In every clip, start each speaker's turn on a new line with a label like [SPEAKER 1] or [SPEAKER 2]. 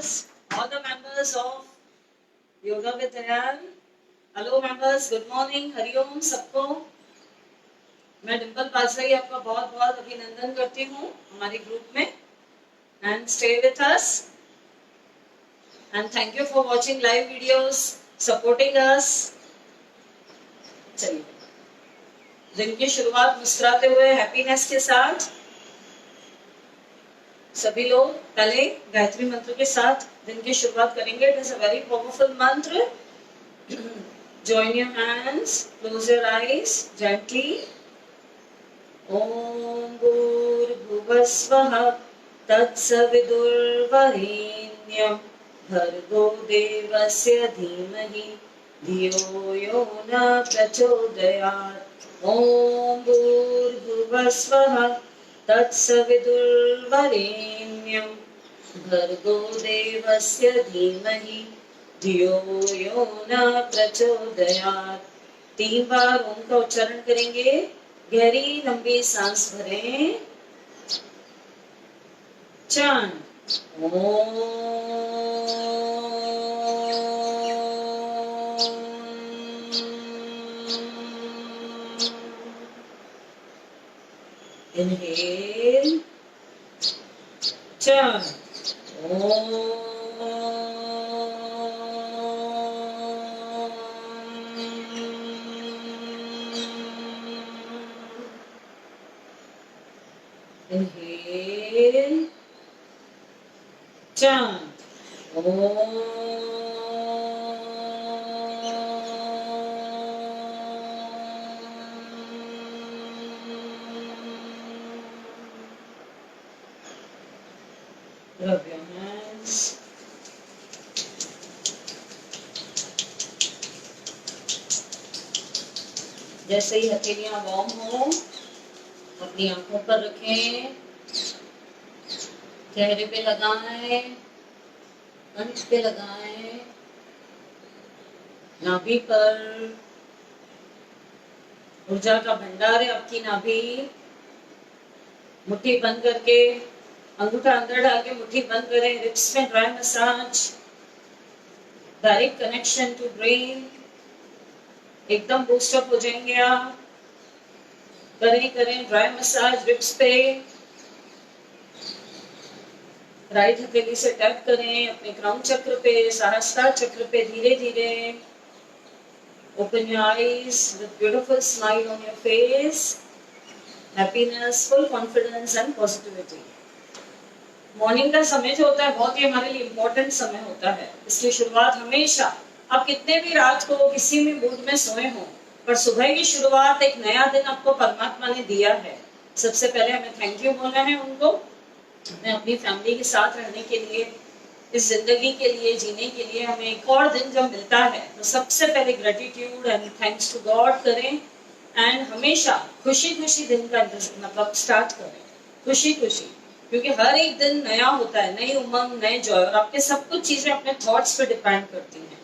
[SPEAKER 1] members, all the members of Yoga with Dayal. Hello members, good morning, Hariom सबको. मैं डिम्पल पासवाई आपका बहुत बहुत अभिनंदन करती हूँ हमारे ग्रुप में. And stay with us. And thank you for watching live videos, supporting us. चलिए दिन की शुरुआत मुस्कुराते हुए हैप्पीनेस के साथ सभी लोग पहले गायत्री मंत्र के साथ दिन की शुरुआत करेंगे. It is a very powerful मंत्र. Join your hands, close your eyes gently. Om Bhurbhuvasvah Tatsavitурvarinyam Bhargo Devasya Dhimahi Dhiyo Yo Na Prachodayat. Om Bhurbhuvasvah Tatsavitурvarinyam Bhargo Devasya Dhimahi धियो यो न प्रचोदयात्. 3 बार ओम का उच्चारण करेंगे. गहरी लंबी सांस भरें. चांद ओम. इनहेल चांद ओम. Inhale, chant Om. Rub your hands. जैसे ही हथेलियां वार्म हो अपनी आंखों पर रखें. चेहरे पे लगाएं, कंठ पे लगाएं, नाभि पर. ऊर्जा का भंडार है आपकी नाभि. मुट्ठी बंद करके अंगूठा अंदर डाल के मुट्ठी बंद करें. रिप्स में dry massage. Direct connection to brain. एकदम बूस्टअप हो जाएंगे आप. करें ड्राई मसाज रिप्स पे. राइट हथेली से टैप करें अपने क्राउन चक्र पे, सहस्त्रार चक्र पे. धीरे धीरे open your eyes with beautiful smile on your face. Happiness, full confidence and positivity. Morning का समय जो होता है बहुत ही हमारे लिए इम्पोर्टेंट समय होता है. इसकी शुरुआत हमेशा, आप कितने भी रात को किसी भी मूड में सोए हों, पर सुबह की शुरुआत एक नया दिन आपको परमात्मा ने दिया है. सबसे पहले हमें थैंक यू बोलना है उनको. हमें अपनी फैमिली के साथ रहने के लिए, इस जिंदगी के लिए, जीने के लिए हमें एक और दिन जब मिलता है तो सबसे पहले gratitude and thanks to God करें. एंड हमेशा खुशी खुशी दिन का मतलब स्टार्ट करें. खुशी खुशी, क्योंकि हर एक दिन नया होता है. नई उमंग, नए जॉय. और आपके सब कुछ चीजें अपने थॉट्स पे डिपेंड करती हैं.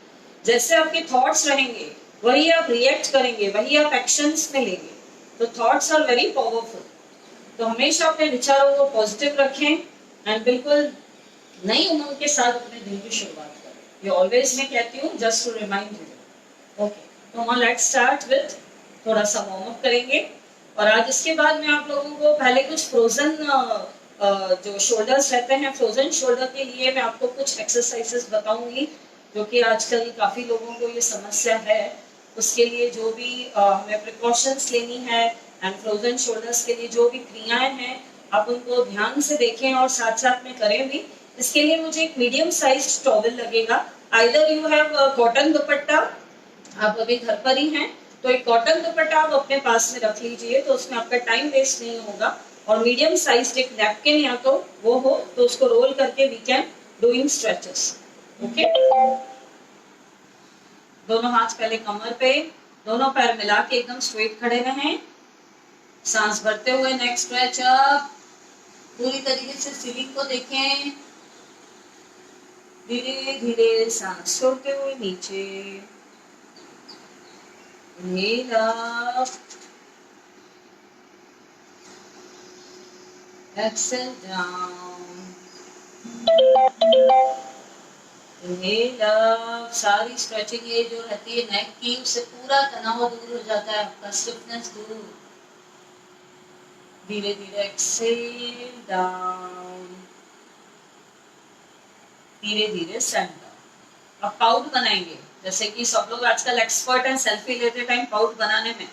[SPEAKER 1] जैसे आपके थॉट्स रहेंगे वही आप रिएक्ट करेंगे, वही आप एक्शंस में लेंगे. तो थॉट्स आर वेरी पावरफुल. तो हमेशा अपने विचारों को पॉजिटिव रखें एंड बिल्कुल नई उमंग के साथ अपने दिन की शुरुआत करें. ये ऑलवेज मैं कहती हूँ, just to remind you. Okay, तो लेट्स स्टार्ट विथ थोड़ा सा वार्म अप करेंगे. और आज इसके बाद मैं आप लोगों को पहले कुछ फ्रोजन जो शोल्डर्स रहते हैं, फ्रोजन शोल्डर के लिए मैं आपको कुछ एक्सरसाइजेस बताऊंगी जो कि आजकल काफी लोगों को ये समस्या है. उसके लिए जो भी हमें प्रिकॉशंस लेनी है एंड फ्रोजन शोल्डर्स के लिए जो भी क्रियाएं हैं आप उनको ध्यान से देखें और साथ साथ में करें भी. इसके लिए मुझे एक मीडियम साइज टॉवल लगेगा. आइदर यू हैव कॉटन दुपट्टा, आप अभी घर पर ही हैं तो एक कॉटन दुपट्टा आप अपने पास में रख लीजिए, तो उसमें आपका टाइम वेस्ट नहीं होगा. और मीडियम साइज एक नैपकिन या तो वो हो तो उसको रोल करके we can doing stretches. Okay, दोनों हाथ पहले कमर पे, दोनों पैर मिला के एकदम स्ट्रेट खड़े रहें. सांस भरते हुए नेक स्ट्रेच अप. पूरी तरीके से सीलिंग को देखें. धीरे धीरे सांस छोड़ते हुए नीचे. Inhale up. Exhale down. Inhale, सारी स्ट्रेचिंग ये जो रहती है नेक की, उससे पूरा तनाव दूर हो जाता है, आपका स्टिफनेस दूर। धीरे धीरे एक्सेल डाउन, धीरे धीरे सेंटर। अब पाउट बनाएंगे, जैसे कि सब लोग आजकल एक्सपर्ट हैं सेल्फी लेते टाइम पाउट बनाने में।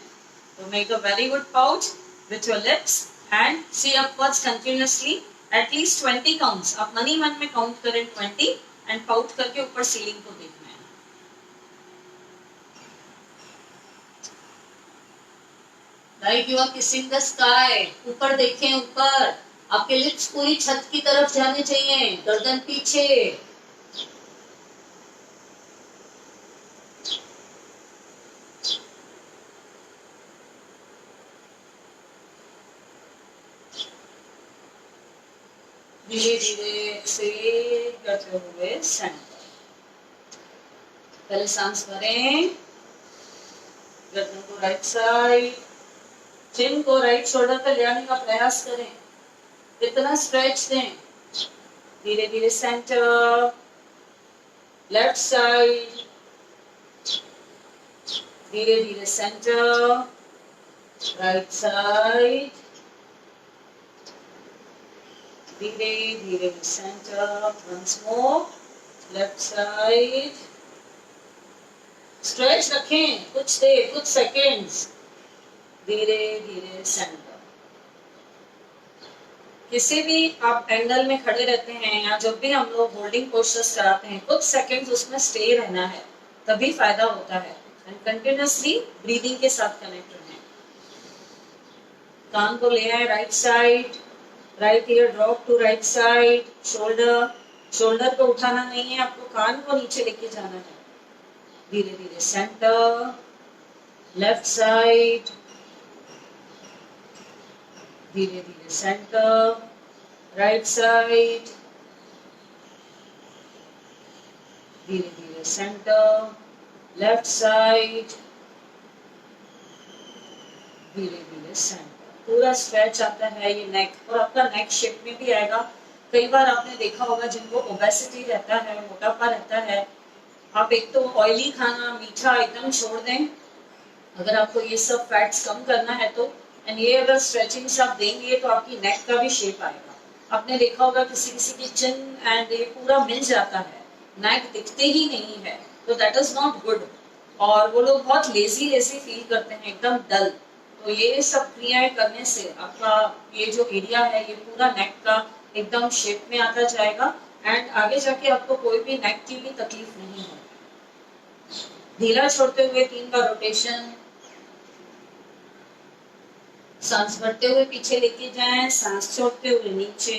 [SPEAKER 1] तो make a very good pouch with your lips and see upwards continuously at least 20 counts. आप मन ही मन में काउंट करें 20 एंड पाउट करके ऊपर सीलिंग को देखना है। Like you are kissing the sky, ऊपर देखें, ऊपर। आपके लिप्स पूरी छत की तरफ जाने चाहिए, गर्दन पीछे। धीरे धीरे से करते हुए सेंटर। पहले सांस भरें, गर्दन को राइट साइड, चिन को राइट शोल्डर पर ले आने का प्रयास करें, इतना स्ट्रेच दें। धीरे धीरे सेंटर, लेफ्ट साइड, धीरे धीरे सेंटर, राइट साइड, धीरे धीरे centre, once more, left side. Stretch रखें कुछ देर, कुछ सेकेंड्स। धीरे धीरे सेंटर। किसी भी आप एंगल में खड़े रहते हैं या जब भी हम लोग होल्डिंग पोस्टर्स कराते हैं, कुछ सेकंड्स उसमें स्टे रहना है, तभी फायदा होता है। एंड कंटिन्यूअसली ब्रीदिंग के साथ कनेक्ट रहें। कान को ले आए right side, right ear drop to right side, shoulder, shoulder को उठाना नहीं है, आपको कान को नीचे लेके जाना है। धीरे धीरे सेंटर, लेफ्ट साइड, धीरे धीरे सेंटर, राइट साइड, धीरे धीरे सेंटर, लेफ्ट साइड, धीरे धीरे सेंटर। पूरा स्ट्रेच आता है ये नेक, और आपका नेक शेप में भी आएगा। कई बार आपने देखा होगा जिनको ओबेसिटी रहता है, मोटापा रहता है, आप एक तो ऑयली खाना, मीठा एकदम छोड़ दें अगर आपको ये सब फैट्स कम करना है तो। एंड ये अगर स्ट्रेचिंग से आप देंगे तो आपकी नेक का भी शेप आएगा। आपने देखा होगा किसी किसी की चिन एंड ये पूरा मिल जाता है, नेक दिखते ही नहीं है, तो दैट इज नॉट गुड। और वो लोग बहुत लेजी लेजी फील करते हैं, एकदम डल। तो ये सब क्रियाएं करने से आपका ये जो एरिया है ये पूरा नेक का एकदम शेप में आता जाएगा, एंड आगे जाके आपको कोई भी नेक की भी तकलीफ नहीं है। ढीला छोड़ते हुए 3 बार रोटेशन। सांस भरते हुए पीछे लेके जाएं, सांस छोड़ते हुए नीचे।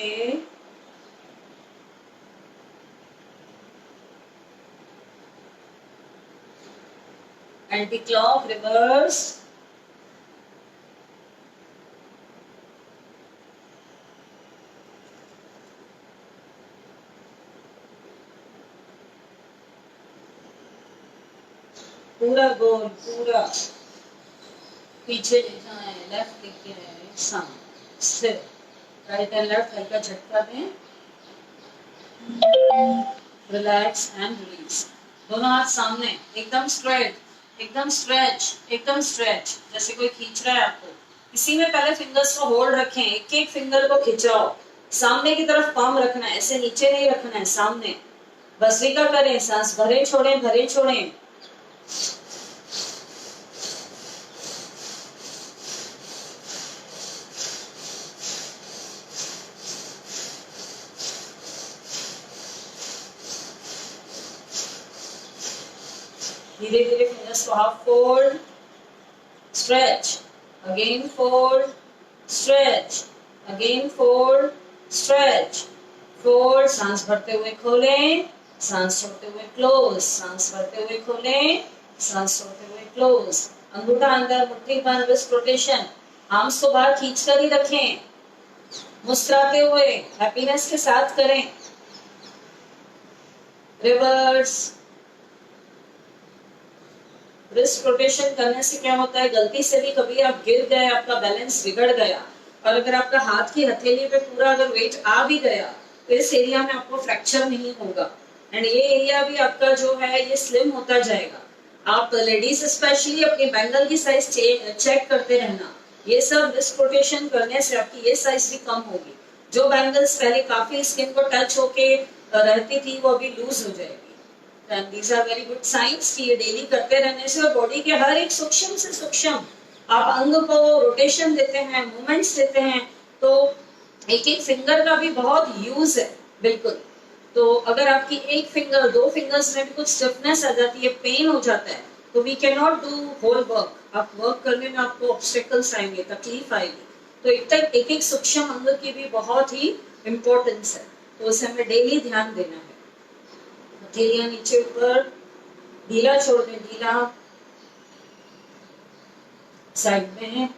[SPEAKER 1] Anti clock reverse. पूरा गोल, पूरा पीछे ले जाए, लेफ्ट लेके आए, सामने स्थिर। राइट एंड लेफ्ट हल्का झटका दें, रिलैक्स एंड रिलीज। दोनों हाथ सामने, एकदम स्ट्रेट, एकदम स्ट्रेच, एकदम स्ट्रेच, जैसे कोई खींच रहा है आपको। इसी में पहले फिंगर्स को होल्ड रखें, एक एक फिंगर को खिंचाओ, सामने की तरफ पाम रखना है, ऐसे नीचे नहीं रखना है, सामने। भस्त्रिका करें, सांस भरे छोड़ें, भरे छोड़ें। धीरे धीरे फिंगर्स को half fold, stretch, again fold, stretch, again fold, stretch, fold. सांस भरते हुए खोलें, सांस छोड़ते हुए क्लोज, सांस भरते हुए खोलें, सांस छोड़ते हुए क्लोज। अंगूठा अंदर, मुट्ठी बंद, रिस्ट रोटेशन। आर्म्स को बाहर खींच कर ही रखें, मुस्कुराते हुए, हैप्पीनेस के साथ करें। रिवर्स। रिस्ट रोटेशन करने से क्या होता है, गलती से भी कभी आप गिर गए, आपका बैलेंस बिगड़ गया, और अगर आपका हाथ की हथेली पे पूरा अगर वेट आ भी गया तो इस एरिया में आपको फ्रैक्चर नहीं होगा। एंड ये एरिया भी आपका जो है ये स्लिम होता जाएगा। आप लेडीज स्पेशली अपनी बैंगल की साइज चेक करते रहना। ये सब रिस्क रोटेशन करने से आपकी ये साइज भी कम होगी। जो बैंगल्स पहले काफी स्किन को टच होके रहती थी वो अभी लूज हो जाएगी। These are very good signs कि ये डेली करते रहने से और बॉडी के हर एक सूक्ष्म से सूक्ष्म आप अंग को रोटेशन देते हैं, मूवमेंट्स देते हैं, तो एक एक फिंगर का भी बहुत यूज है। बिल्कुल। तो अगर आपकी एक फिंगर, दो फिंगर्स में भी कुछ स्टिफनेस आ जाती है, पेन हो जाता है, तो we can not do whole work. आप वर्क करने में आपको ऑब्स्टेकल्स आएंगे, तकलीफ आएगी। तो एक एक सूक्ष्म अंग की भी बहुत ही इम्पोर्टेंस है, तो उसे हमें डेली ध्यान देना है। हथेलियां नीचे ऊपर, ढीला छोड़ दें, ढीला साइड में,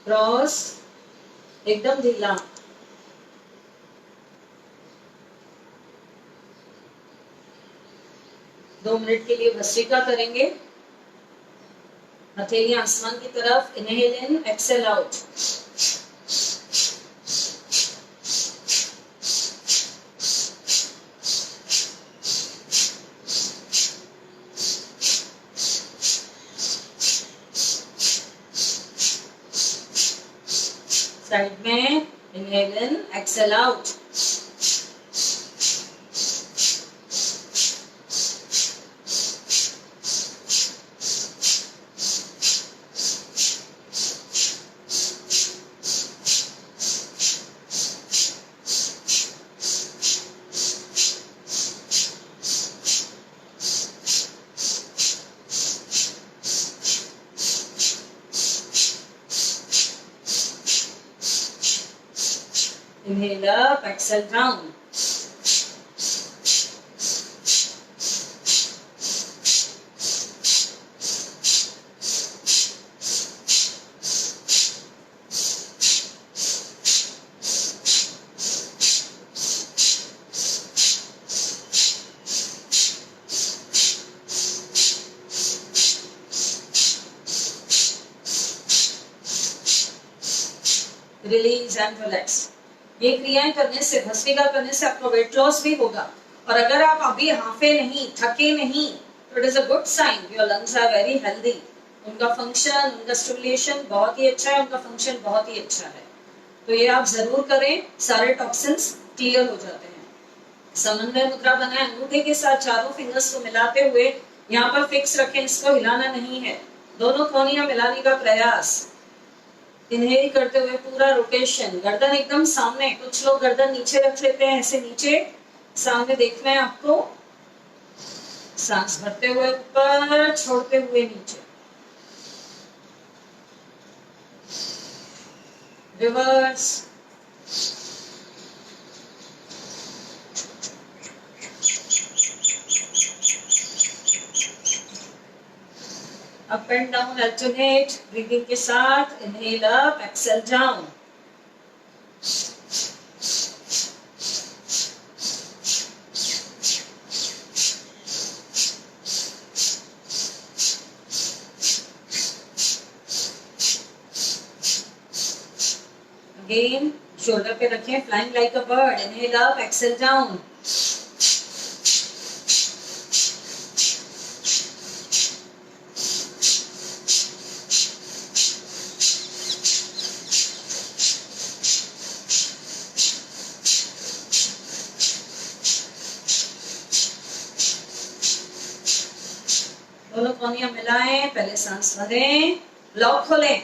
[SPEAKER 1] क्रॉस, एकदम ढीला। दो मिनट के लिए भस्त्रिका करेंगे। हथेलियां आसमान की तरफ, inhale in, exhale out. Side में, inhale in, exhale out. Inhale up, exhale down. Release and relax. ये क्रियाएं करने से, भस्त्रिका करने से आपका वेट लॉस भी होगा। और अगर आप अभी हांफे नहीं, थके नहीं, तो it is a good sign, your lungs are very healthy. उनका फंक्शन, उनका स्टिमुलेशन बहुत ही अच्छा है, उनका फंक्शन बहुत ही अच्छा है। तो ये आप जरूर करें, सारे टॉक्सिन्स क्लियर हो जाते हैं। समन्वय मुद्रा बनाए, अंगूठे के साथ चारों फिंगर्स को मिलाते हुए यहाँ पर फिक्स रखें, इसको हिलाना नहीं है। दोनों कोहनियां मिलाने का प्रयास। इनहेल करते हुए पूरा रोटेशन, गर्दन एकदम सामने। कुछ लोग गर्दन नीचे रख लेते हैं, ऐसे नीचे सामने देखना है आपको। सांस भरते हुए ऊपर, छोड़ते हुए नीचे। Reverse. Up and down alternate breathing के साथ। Inhale up, exhale down. Again shoulder पे रखें, flying like a bird. Inhale up, exhale down. दोनों कोहनियां मिलाएं, पहले सांस भरें, लॉक खोलें।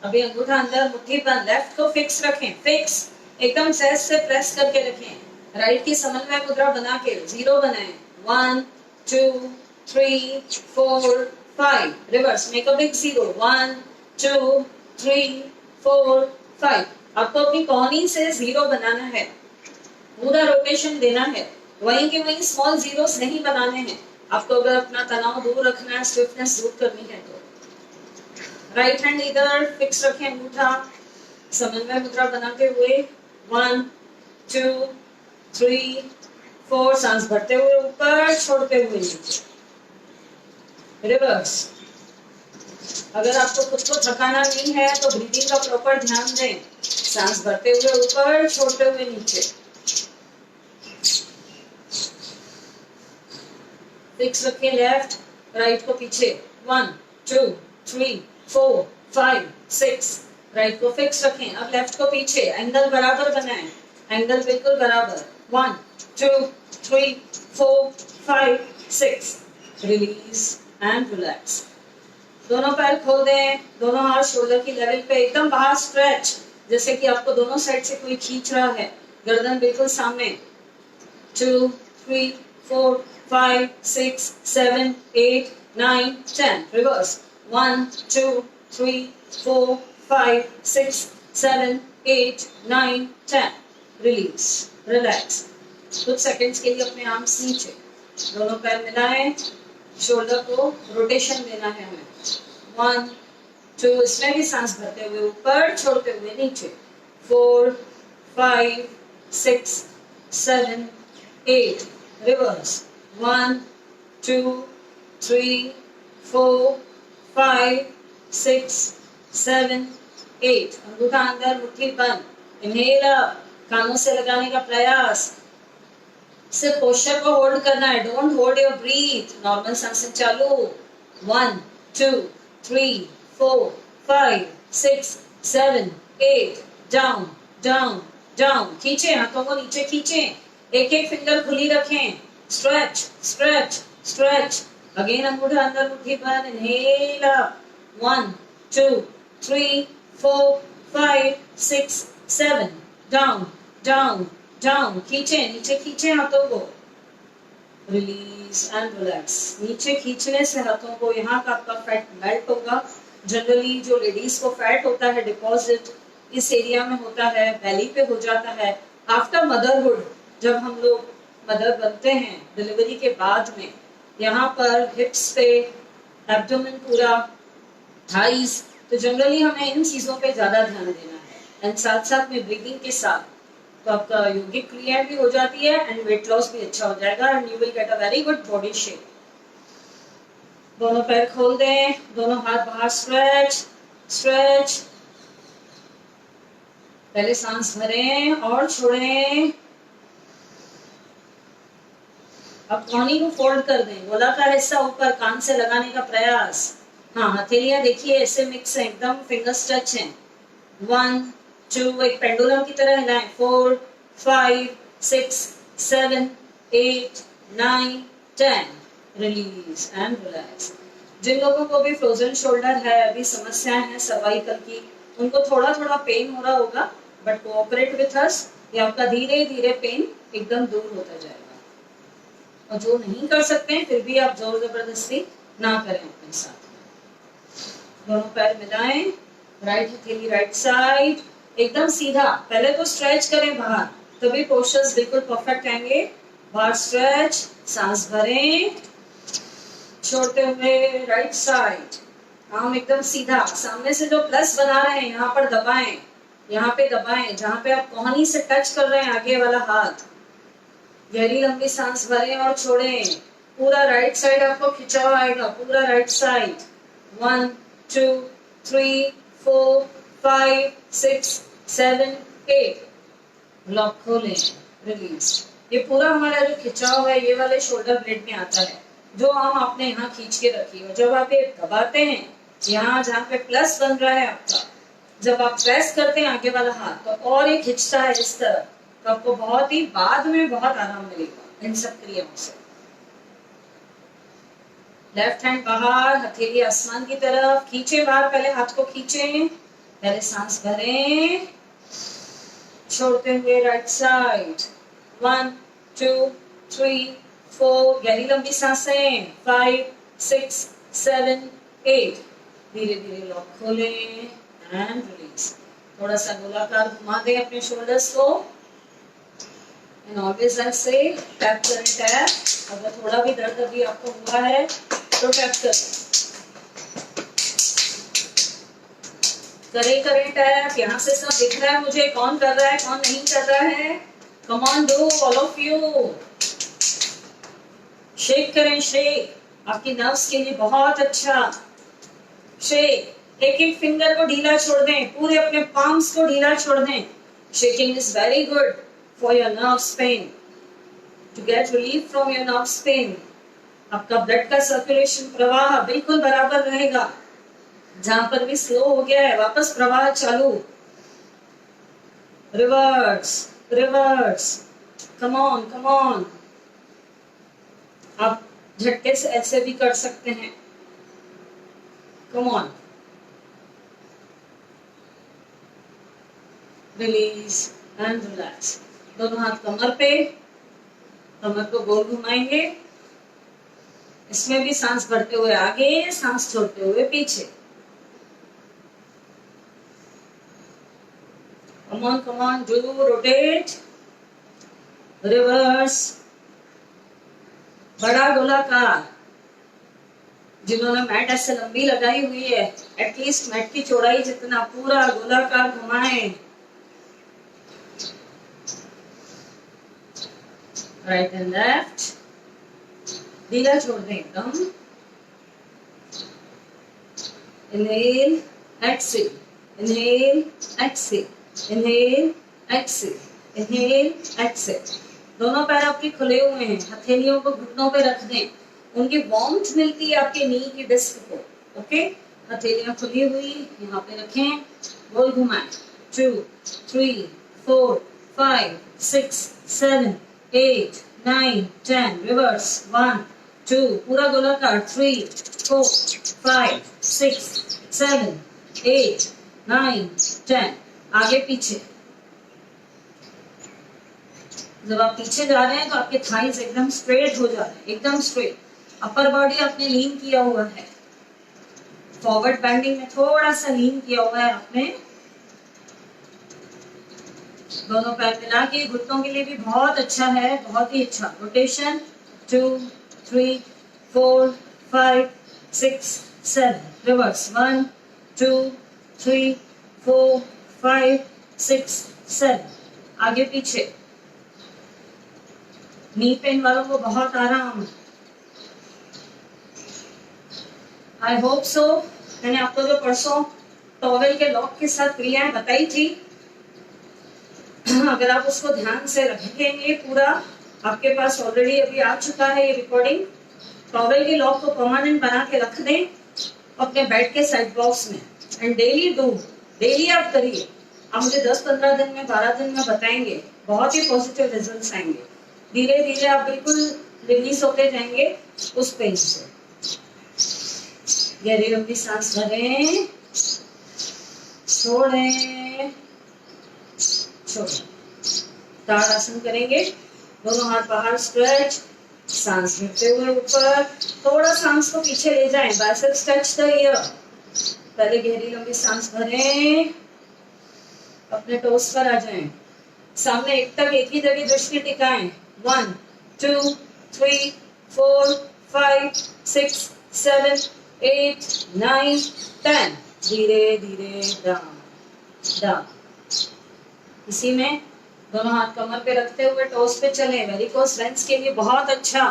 [SPEAKER 1] अभी अंगूठा अंदर, मुट्ठी बंद। लेफ्ट को फिक्स रखें, फिक्स एकदम सहज से प्रेस करके रखें। राइट की समन्वय मुद्रा बना के जीरो बनाएं। 1 2 3 4 5। Reverse, make a big zero. 1 2 3 4 5। आपको अपनी कोहनी से जीरो बनाना है, पूरा रोटेशन देना है। वहीं के वहीं स्मॉल जीरोस नहीं बनाने हैं आपको। अगर अपना तनाव दूर रखना है, स्टिफनेस दूर करनी है तो राइट हैंड इधर फिक्स रखें, अंगूठा समन्वय मुद्रा बनाते हुए 1 2 3 4, सांस भरते हुए ऊपर, छोड़ते हुए नीचे, रिवर्स। अगर आपको खुद को थकाना नहीं है तो ब्रीदिंग का प्रॉपर ध्यान दें, सांस भरते हुए ऊपर, छोड़ते हुए नीचे, फिक्स रखें लेफ्ट राइट को पीछे 1 2 3 4 5 6, राइट को फिक्स रखें। अब लेफ्ट को पीछे, एंगल बराबर बनाएं, एंगल बिल्कुल बराबर 1 2 3 4 5 6, रिलीज एंड रिलैक्स। दोनों पैर खोल दें, दोनों हाथ शोल्डर की लेवल पे, एकदम बाहर स्ट्रेच, जैसे कि आपको दोनों साइड से कोई खींच रहा है, गर्दन बिल्कुल सामने। 2 3 4 5 6 7 8 9 10, रिवर्स 1 2 3 4 5 6 7 8 9 10, रिलीज रिलैक्स। कुछ सेकंड्स के लिए अपने आर्म्स नीचे, दोनों पैर मिलाएं, शोल्डर को रोटेशन देना है हमें 1 2, इसमें भी सांस भरते हुए ऊपर, छोड़ते हुए नीचे 4 5 6 7 8, रिवर्स 1 2 3 4 5 6 7 8, अंगूठा अंदर, मुट्ठी बंद, इनहेल अप, कानों से लगाने का प्रयास, सिर्फ पोस्चर को होल्ड करना है, don't hold your breathe. Normal सांसें चालू 1 2 3 4 5 6 7 8, डाउन डाउन डाउन, खींचे हाथों को नीचे, खींचे, एक एक फिंगर खुली रखें, स्ट्रेच स्ट्रेच स्ट्रेच, अगेन अंगूठा अंदर, मुट्ठी बंद, inhale up 1 2 3 4 5 6 7, down down down, खींचे नीचे, खींचे हाथों को, रिलीज एंड रिलैक्स। नीचे खींचने से हाथों को, यहाँ का आपका फैट मेल्ट होगा। जनरली जो लेडीज को फैट होता है डिपॉजिट इस एरिया में होता है, बेली पे हो जाता है। आफ्टर मदरहुड, जब हम लोग मदर बनते हैं डिलीवरी के बाद में, यहाँ पर हिप्स पे, एब्डोमेन पूरा, थाइज, तो जनरली हमें इन चीजों पे ज्यादा ध्यान देना है, एंड साथ साथ में ब्रीदिंग के साथ तो आपका योगिक क्रिया भी हो जाती है एंड वेट लॉस भी अच्छा हो जाएगा and you will get a very good body shape. दोनों पैर खोल दें, दोनों हाथ बाहर, स्ट्रेच स्ट्रेच, पहले सांस भरें और छोड़ें। अब कोहनी को फोल्ड कर दें, गोलाकार हिस्सा ऊपर, कान से लगाने का प्रयास। हाँ, हथेलियां देखिए ऐसे मिक्स है, एकदम फिंगर्स टच हैं। 1 2, एक पेंडुलम की तरह हिलाएं, 4 5 6 7 8 9 10, रिलीज एंड रिलैक्स। जिन लोगों को भी फ्रोजन शोल्डर है, अभी समस्याएं हैं सर्वाइकल की, उनको थोड़ा थोड़ा पेन हो रहा होगा, बट कोऑपरेट विथ अस, ये आपका धीरे धीरे पेन एकदम दूर होता जाएगा। और जो नहीं कर सकते हैं फिर भी आप जोर जबरदस्ती ना करें अपने साथ। दोनों पैर मिलाएं, राइट हथेली राइट साइड, एकदम सीधा, पहले तो स्ट्रेच करें बाहर, तभी पोस्चर्स बिल्कुल परफेक्ट आएंगे। बाहर स्ट्रेच, सांस भरें, छोड़ते हुए राइट साइड, आर्म एकदम सीधा, सामने से जो प्लस बना रहे हैं यहाँ पर दबाएं, यहाँ पे दबाएं, जहाँ पे आप कोहनी से टच कर रहे हैं आगे वाला हाथ। गहरी लंबी सांस भरें और छोड़ें, पूरा राइट साइड आपको खिंचाव आएगा, पूरा राइट साइड। 1 2 3 4 5 6 7 8, लॉक खोलें, रिलीज। ये पूरा हमारा जो खिंचाव है ये वाले शोल्डर ब्लेड में आता है, जो हम आपने यहाँ खींच के रखी है। जब आप ये दबाते हैं, यहाँ जहाँ पे प्लस बन रहा है आपका, जब आप प्रेस करते हैं आगे वाला हाथ, तो और ये खिंचता है इस तरह, तो आपको बहुत ही बाद में बहुत आराम मिलेगा इन सब क्रियाओं से। लेफ्ट हैंड बाहर, हथेली आसमान की तरफ, खींचे बाहर, पहले हाथ को खींचे, पहले सांस भरें, छोड़ते हुए राइट साइड। 1 2 3 4, गहरी लंबी सांसें, 5 6 7 8, धीरे धीरे लॉक खोलें एंड रिलीज। थोड़ा सा गोलाकार घुमा दें अपने शोल्डर्स को, एंड ऑलवेज आई से टैप करें, टैप। अगर थोड़ा भी दर्द अभी आपको हुआ है तो टैप करें। करें टैप, यहाँ से सब दिख रहा है मुझे, कौन कर रहा है कौन नहीं कर रहा है। Come on do all of you, shake करें, शेक, आपकी नर्व्स के लिए बहुत अच्छा। शेक, एक एक फिंगर को ढीला छोड़ दें, पूरे अपने पाम्स को ढीला छोड़ दें। Shaking is very good for your nerves pain, to get relief from your nerves pain. आपका ब्लड का सर्कुलेशन प्रवाह बिल्कुल बराबर रहेगा, जहां पर भी स्लो हो गया है वापस प्रवाह चालू। Reverse reverse, come on come on. आप झटके से ऐसे भी कर सकते हैं, come on. Release and relax. दोनों हाथ कमर पे, कमर को गोल घुमाएंगे। इसमें भी सांस भरते हुए आगे, सांस छोड़ते हुए पीछे। come on, do rotate, reverse, बड़ा गोलाकार। जिन्होंने मैट ऐसे लंबी लगाई हुई है, एटलीस्ट मैट की चौड़ाई जितना पूरा गोलाकार घुमाएं। राइट एंड लेफ्ट, ढीला छोड़ दें एकदम। Inhale, exhale, inhale, exhale, inhale, exhale, inhale, exhale. दोनों पैर आपके खुले हुए हैं, हथेलियों को घुटनों पे रख दें, उनकी वार्मथ मिलती है आपके नी की डिस्क को। ओके, हथेलियां खुली हुई यहाँ पे रखें, गोल घुमाएं। 2, 3, 4, 5, 6, 7, 8, 9, 10, रिवर्स। 1, 2, पूरा गोलाकार। 3, 4, 5, 6, 7, 8, 9, 10, आगे पीछे। जब आप पीछे जा रहे हैं तो आपके थाइज एकदम स्ट्रेट हो जा रहे हैं, एकदम स्ट्रेट। अपर बॉडी आपने लीन किया हुआ है, फॉरवर्ड बेंडिंग में थोड़ा सा लीन किया हुआ है आपने। दोनों पैर मिला के घुटनों के लिए भी बहुत अच्छा है, बहुत ही अच्छा। Rotation 2, 3, 4, 5, 6, 7, reverse. 1, 2, 3, 4, 5, 6, 7, आगे पीछे। नी पेन वालों को बहुत आराम। I hope so. मैंने आपको जो परसों टॉवेल के लॉक के साथ क्रियाएं बताई थी, अगर आप उसको ध्यान से रखेंगे पूरा, आपके पास ऑलरेडी अभी आ चुका है ये रिकॉर्डिंग। टॉवेल के लॉक को परमानेंट बना के रख दें अपने बेड के साइड बॉक्स में, एंड डेली डू, डेली आप करिए। आप मुझे 10-15 दिन में, 12 दिन में बताएंगे, बहुत ही पॉजिटिव रिजल्ट्स आएंगे। धीरे धीरे आप बिल्कुल रिलीज होते जाएंगे उस पेन से। गहरी लंबी सांस भरें, छोड़ें, छोड़ें। ताड़ासन करेंगे, दोनों हाथ बाहर स्ट्रेच, सांस भरते हुए ऊपर, थोड़ा सांस को पीछे ले जाएं, बाइसेप्स टच द ईयर। पहले गहरी लंबी सांस भरें, अपने टोस पर आ जाएं, सामने एक तक एक ही जगह दृष्टि टिकाएं। 1, 2, 3, 4, 5, 6, 7, 8, 9, 10, धीरे धीरे डाउन डाउन। इसी में दोनों हाथ कमर पे रखते हुए टोस पे चलें, वेरिकोस वेन्स के लिए बहुत अच्छा।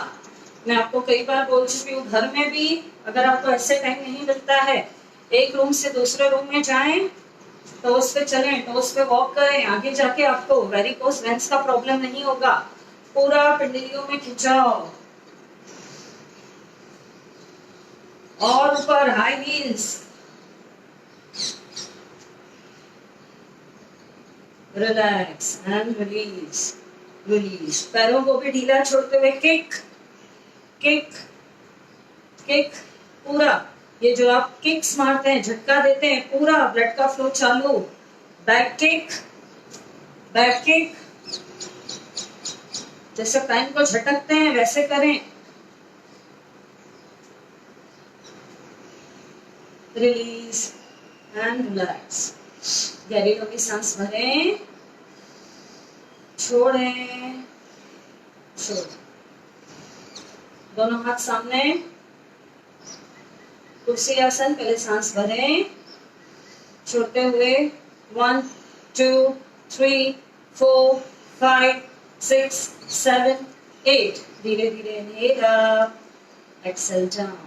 [SPEAKER 1] मैं आपको कई बार बोल चुकी हूँ, घर में भी अगर आपको ऐसे टाइम नहीं मिलता है, एक रूम से दूसरे रूम में जाएं, टोस पे चलें, टोस पे वॉक करें, आगे जाके आपको वेरिकोस वेन्स का प्रॉब्लम नहीं होगा। पूरा पिंडलियों में खिंचाव, और ऊपर high heels. Relax and release, release. पैरों को भी ढीला छोड़ते हुए किक किक किक, पूरा ये जो आप किक्स मारते हैं, झटका देते हैं, पूरा ब्लड का फ्लो चालू। बैक किक, बैक किक, जैसे पैन को झटकते हैं वैसे करें। Release and relax. गहरी लंबी सांस भरें, छोड़ें, छोड़ें। दोनों हाथ सामने, कुर्सी आसन। पहले सांस भरें, छोड़ते हुए 1 2 3 4 5 6 7 8, धीरे धीरे inhale up, Excel down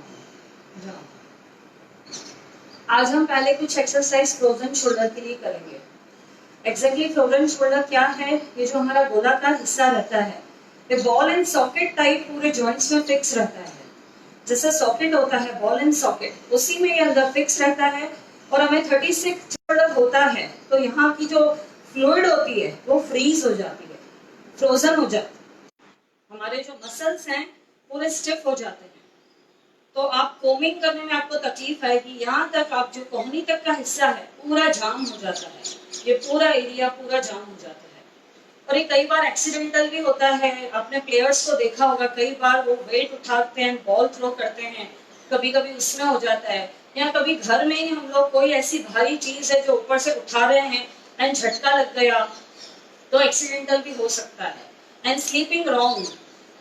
[SPEAKER 1] down. आज हम पहले कुछ एक्सरसाइज फ्रोजन शोल्डर के लिए करेंगे। एग्जैक्टली फ्रोजन शोल्डर क्या है? ये जो हमारा गोलाकार हिस्सा रहता है, ये बॉल एंड सॉकेट टाइप पूरे जॉइंट्स में फिक्स रहता है। जैसे सॉकेट होता है, बॉल एंड सॉकेट, उसी में ये अंदर फिक्स रहता है। और हमें 36 शोल्डर होता है, तो यहाँ की जो फ्लूइड होती है वो फ्रीज हो जाती है, फ्रोजन हो जाती है। हमारे जो मसल्स हैं पूरे स्टिफ हो जाते हैं, तो आप कोमिंग करने में आपको तकलीफ आएगी। यहाँ तक आप जो कोहनी तक का हिस्सा है पूरा जाम हो जाता है, ये पूरा एरिया पूरा जाम हो जाता है। और ये कई बार एक्सीडेंटल भी होता है। आपने प्लेयर्स को देखा होगा, कई बार वो वेट उठाते हैं, बॉल थ्रो करते हैं, कभी कभी उसमें हो जाता है। या कभी घर में ही हम लोग कोई ऐसी भारी चीज है जो ऊपर से उठा रहे हैं एंड झटका लग गया, तो एक्सीडेंटल भी हो सकता है। एंड स्लीपिंग रॉन्ग,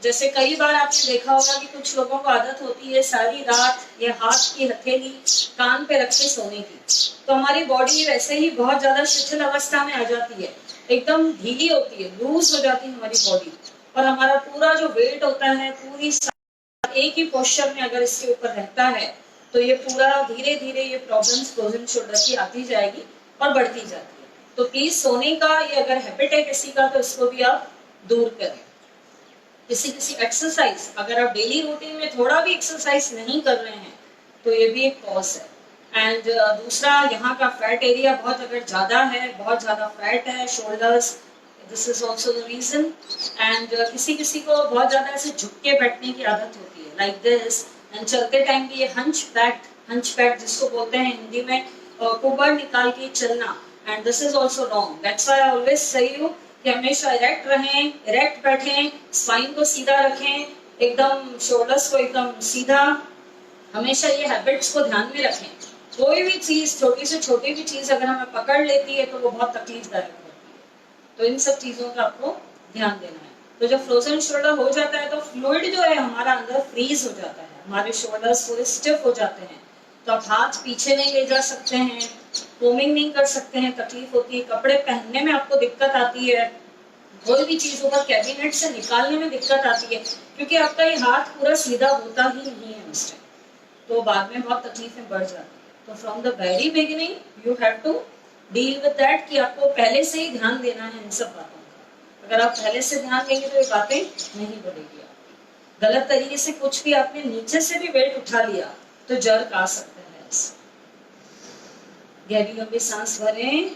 [SPEAKER 1] जैसे कई बार आपने देखा होगा कि कुछ लोगों को आदत होती है सारी रात ये हाथ की हथेली कान पे रख के सोने की, तो हमारी बॉडी वैसे ही बहुत ज्यादा शिथिल अवस्था में आ जाती है, एकदम ढीली होती है, लूज हो जाती है हमारी बॉडी। और हमारा पूरा जो वेट होता है पूरी एक ही पोस्चर में अगर इसके ऊपर रहता है, तो ये पूरा धीरे धीरे ये प्रॉब्लम्स फ्रोजन शोल्डर की आती जाएगी और बढ़ती जाती है। तो प्लीज सोने का ये अगर हैबिट है किसी का, तो इसको भी आप दूर करें। किसी किसी एक्सरसाइज, अगर आप डेली रूटीन में थोड़ा भी एक्सरसाइज नहीं कर रहे हैं, तो ये भी एक कॉज है। एंड दूसरा, यहाँ का फैट एरिया बहुत अगर ज्यादा है, बहुत ज्यादा फैट है shoulders, this is also the reason. And किसी किसी को बहुत ज्यादा ऐसे झुक के बैठने की आदत होती है, लाइक दिस, एंड चलते टाइम भी ये हंच बैक जिसको बोलते हैं हिंदी में, कुबर निकाल के चलना, and this is also wrong. That's why I always say you कि हमेशा इरेक्ट रहें, इरेक्ट बैठें, स्पाइन को सीधा रखें, एकदम शोल्डर्स को एकदम सीधा, हमेशा ये हैबिट्स को ध्यान में रखें। कोई भी चीज, छोटी से छोटी भी चीज अगर हमें पकड़ लेती है तो वो बहुत तकलीफदायक होती है, तो इन सब चीजों का आपको ध्यान देना है। तो जब फ्रोजन शोल्डर हो जाता है तो फ्लूइड जो है हमारा अंदर फ्रीज हो जाता है, हमारे शोल्डर्स पूरे स्टिफ हो जाते हैं, तो आप हाथ पीछे नहीं ले जा सकते हैं, कोमिंग नहीं कर सकते हैं, तकलीफ होती है, कपड़े पहनने में आपको दिक्कत आती है, कोई भी चीज ऊपर कैबिनेट से निकालने में दिक्कत आती है, क्योंकि आपका ये हाथ पूरा सीधा होता ही नहीं है उस टाइम, तो बाद में बहुत तकलीफें बढ़ जाती है। तो from the very beginning you have to deal with that कि आपको पहले से ही ध्यान देना है इन सब बातों का। अगर आप पहले से ध्यान देंगे तो ये बातें नहीं बढ़ेगी। गलत तरीके से कुछ भी आपने नीचे से भी वेट उठा लिया तो जर्क आ सकता है। गहरी लंबी सांस भरें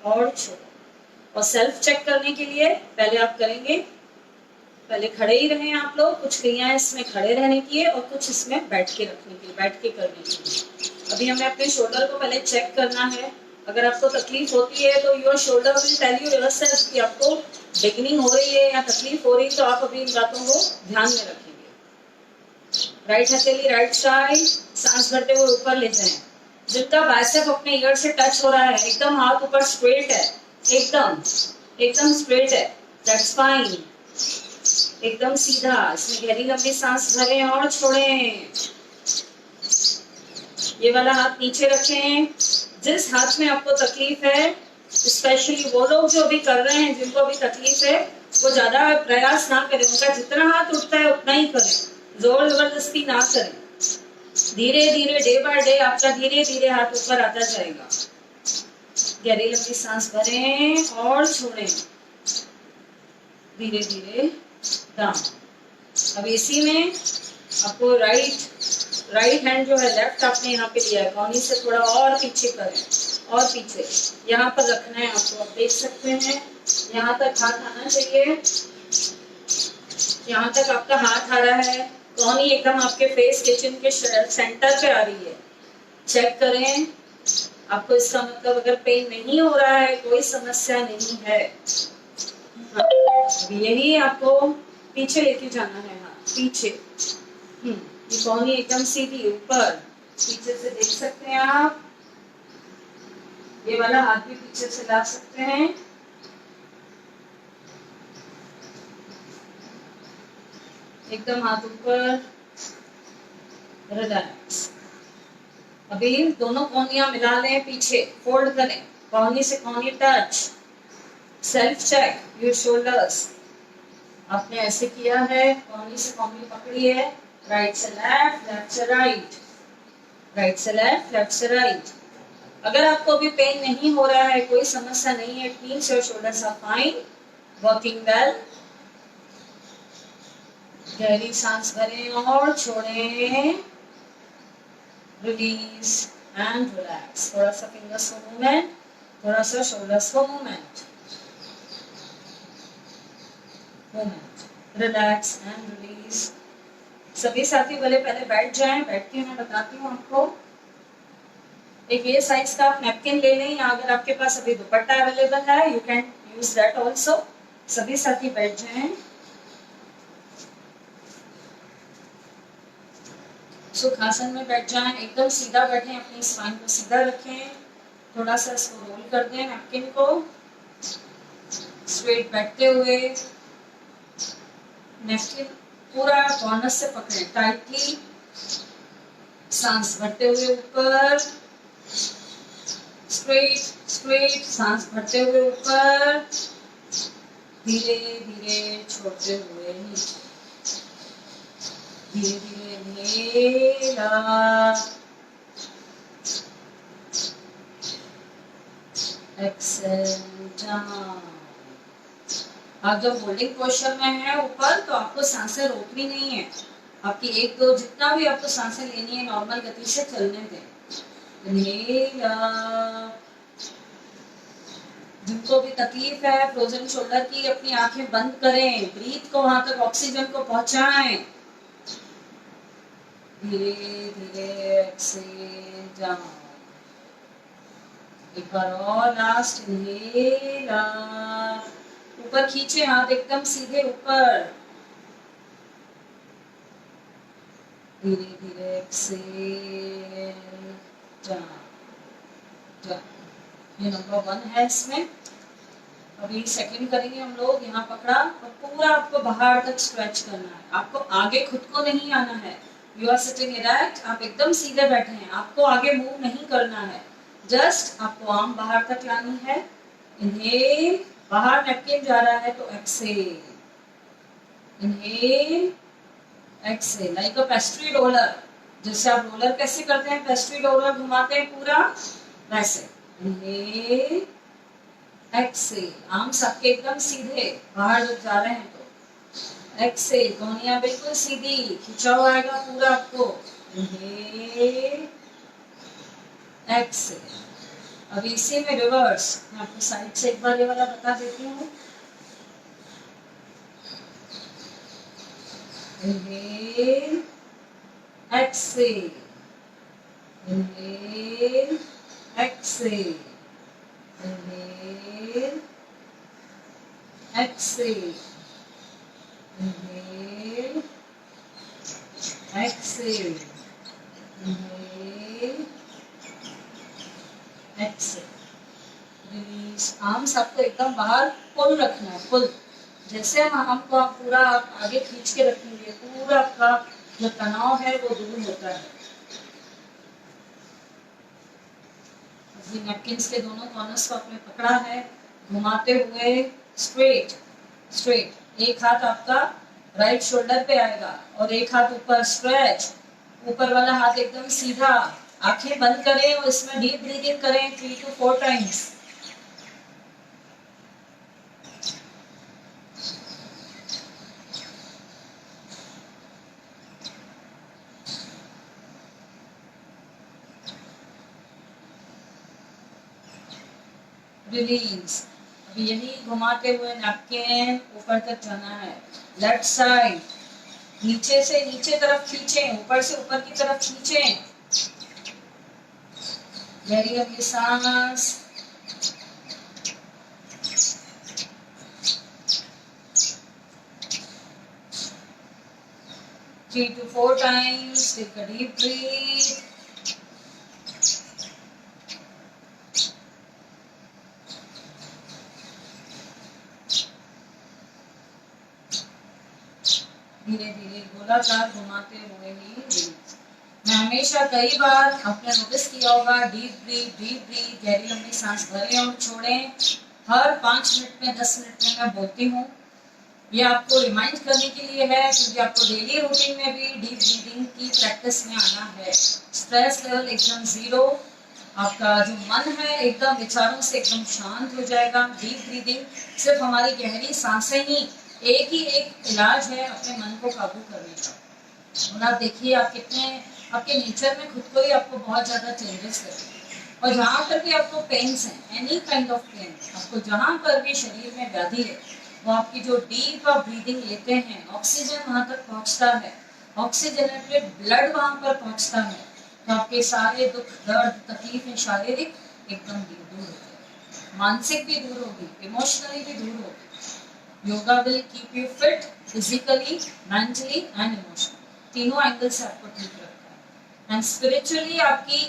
[SPEAKER 1] और छोड़ें। और सेल्फ चेक करने के लिए पहले आप करेंगे, पहले खड़े ही रहें आप लोग, कुछ क्रियाएं इसमें खड़े रहने की है और कुछ इसमें बैठ के रखने की, बैठ के करने की। अभी हमें अपने शोल्डर को पहले चेक करना है। अगर आपको तकलीफ होती है तो your shoulder will tell you yourself कि आपको डिगनिंग हो रही है या तकलीफ हो रही है, तो आप अभी इन बातों को ध्यान में रखेंगे। राइट हथेली राइट साइड, सांस भरते हुए ऊपर ले जाएं। जिनका बाइसेप अपने ईयर से टच हो रहा है, एकदम हाथ ऊपर स्ट्रेट है, एकदम एकदम स्ट्रेट है, दैट्स फाइन, एकदम सीधा। इसमें गहरी लंबी सांस भरें और छोड़ें। ये वाला हाथ नीचे रखें। जिस हाथ में आपको तकलीफ है, स्पेशली वो लोग जो अभी कर रहे हैं जिनको अभी तकलीफ है, वो ज्यादा प्रयास ना करें, उनका जितना हाथ उठता है उतना ही करें, जोर जबरदस्ती ना करें। धीरे धीरे डे बाय डे आपका धीरे धीरे हाथ ऊपर आता जाएगा। गहरी लंबी सांस भरें और छोड़ें, धीरे धीरे डाउन। अब इसी में आपको राइट हैंड जो है लेफ्ट आपने यहाँ पे लिया है, कोहनी से थोड़ा और पीछे करें और पीछे यहाँ पर रखना है आपको। आप देख सकते हैं यहाँ तक हाथ आना चाहिए, यहाँ तक आपका हाथ आ रहा है, कोहनी एकदम आपके फेस के चिन के सेंटर पे आ रही है। चेक करें, आपको इसका मतलब अगर पेन नहीं हो रहा है, कोई समस्या नहीं है। यही आपको पीछे लेके जाना है, हाथ पीछे। ये कोहनी एकदम सीधी ऊपर, पीछे से देख सकते हैं आप, ये वाला हाथ भी पीछे से ला सकते हैं। एकदम हाथ ऊपर, रिलैक्स। अभी दोनों कोहनियां मिला लें, पीछे फोल्ड करें, कोहनी से कोहनी touch, self check your shoulders. आपने ऐसे किया है, कोहनी से कोहनी पकड़ी है, राइट से लेफ्ट, लेफ्ट से राइट, राइट से लेफ्ट, लेफ्ट से राइट। अगर आपको अभी पेन नहीं हो रहा है, कोई समस्या नहीं है, it means your shoulders are fine, working well. गहरी सांस भरें और छोड़ें, रिलीज एंड रिलैक्स। थोड़ा सा फिंगर्स को मूवमेंट, थोड़ा सा शोल्डर्स को movement, movement, relax and release. सभी साथी बोले पहले बैठ जाएं, बैठ के मैं बताती हूँ आपको। एक ये साइज का आप नैपकिन ले लें, या अगर आपके पास अभी दुपट्टा अवेलेबल है, you can use that also. सभी साथी बैठ जाएं, सुखासन में बैठ जाएं, एकदम सीधा बैठें, अपनी स्पाइन को सीधा रखें, थोड़ा सा इसको रोल कर दें नैपकिन को, स्ट्रेट बैठते हुए नैपकिन पूरा कॉर्नर से पकड़ें टाइटली, सांस भरते हुए ऊपर, स्ट्रेट स्ट्रेट, सांस भरते हुए ऊपर, धीरे धीरे छोड़ते हुए नीचे, धीरे धीरे inhale, exhale down। आप जब होल्डिंग पोस्चर में है ऊपर, तो आपको सांसें रोकनी नहीं है, आपकी एक दो जितना भी आपको सांसें लेनी है नॉर्मल गति से चलने दें। inhale, जिनको भी तकलीफ है फ्रोजन शोल्डर की, अपनी आंखें बंद करें, ब्रीथ को वहां तक ऑक्सीजन को पहुंचाएं, धीरे धीरे एक्सहेल डाउन। एक बार और लास्ट इनहेल, ऊपर खींचे हाथ एकदम सीधे ऊपर, धीरे धीरे एक्सहेल डाउन डाउन। ये नंबर 1 है इसमें। अभी सेकंड करेंगे हम लोग, यहाँ पकड़ा और पूरा आपको बाहर तक स्ट्रेच करना है, आपको आगे खुद को नहीं आना है। यू आर सिटिंग इरेक्ट, आप एकदम सीधे बैठे हैं, आपको आगे मूव नहीं करना है, जस्ट आपको आर्म बाहर तक लानी है। इनहेल, बाहर नैपकिन जा रहा है तो एक्सहेल, इनहेल एक्सहेल, लाइक अ पेस्ट्री रोलर। जैसे आप रोलर कैसे करते हैं, पेस्ट्री रोलर घुमाते हैं पूरा, वैसे इनहेल एक्सहेल, आर्म्स आपके एकदम सीधे बाहर जब जा रहे हैं तो एक्सहेल, कोहनियां बिल्कुल सीधी, खिंचा हुआ आएगा पूरा आपको। Inhale exhale. अभी इसी में रिवर्स, मैं आपको साइड से एक बार ये वाला बता देती हूँ। Inhale exhale, inhale exhale, inhale, exhale, inhale, exhale, inhale, exhale, release। Arms आपको एकदम बाहर पुल रखना है, पुल। जैसे हम आर्म को आप पूरा आगे खींच के रखेंगे, पूरा आपका जो तनाव है वो दूर होता है। नैपकिन्स के दोनों कॉर्नर्स को आपने पकड़ा है, घुमाते हुए स्ट्रेट स्ट्रेट। एक हाथ आपका राइट शोल्डर पे आएगा और एक हाथ ऊपर, स्ट्रेच, ऊपर वाला हाथ एकदम सीधा। आंखें बंद करें और इसमें डीप ब्रीदिंग करें 3 to 4 टाइम्स। रिलीज। अभी यही घुमाते हुए नैपकिन ऊपर तक जाना है, लेफ्ट साइड, नीचे से नीचे तरफ खींचें, ऊपर से ऊपर की तरफ खींचें। गहरी अपनी सांस, three to four times, take a deep breath। धीरे धीरे गोलाकार घुमाते हुए ही रिलीज। मैं हमेशा कई बार आपने नोटिस किया होगा, डीप ब्रीथ, गहरी लंबी सांस भरें और छोड़ें। हर 5 मिनट में 10 मिनट में मैं बोलती हूँ। ये आपको रिमाइंड करने के लिए है, क्योंकि आपको डेली रूटीन में भी डीप ब्रीदिंग की प्रैक्टिस में आना है। स्ट्रेस लेवल एकदम जीरो, आपका जो मन है एकदम विचारों से एकदम शांत हो जाएगा। डीप ब्रीदिंग सिर्फ हमारी गहरी सांसें ही एक इलाज है अपने मन को काबू करने का। और आप देखिए आप कितने आपके नेचर में खुद को ही आपको बहुत ज्यादा चेंजेस करेंगे। और जहाँ पर भी आपको पेन्स हैं, एनी काइंड ऑफ पेन, आपको जहाँ पर भी शरीर में व्याधि है, वो आपकी जो डीप आप ब्रीदिंग लेते हैं, ऑक्सीजन वहां तक पहुंचता है, ऑक्सीजनेटेड ब्लड वहां पर पहुंचता है, तो आपके सारे दुख दर्द तकलीफें शारीरिक एकदम दूर हो जाएगी, मानसिक भी दूर होगी, इमोशनली भी दूर होगी। Yoga will keep you fit physically, mentally and emotionally, तीनों एंगल से आपको ठीक रखता है। एंड स्पिरिचुअली आपकी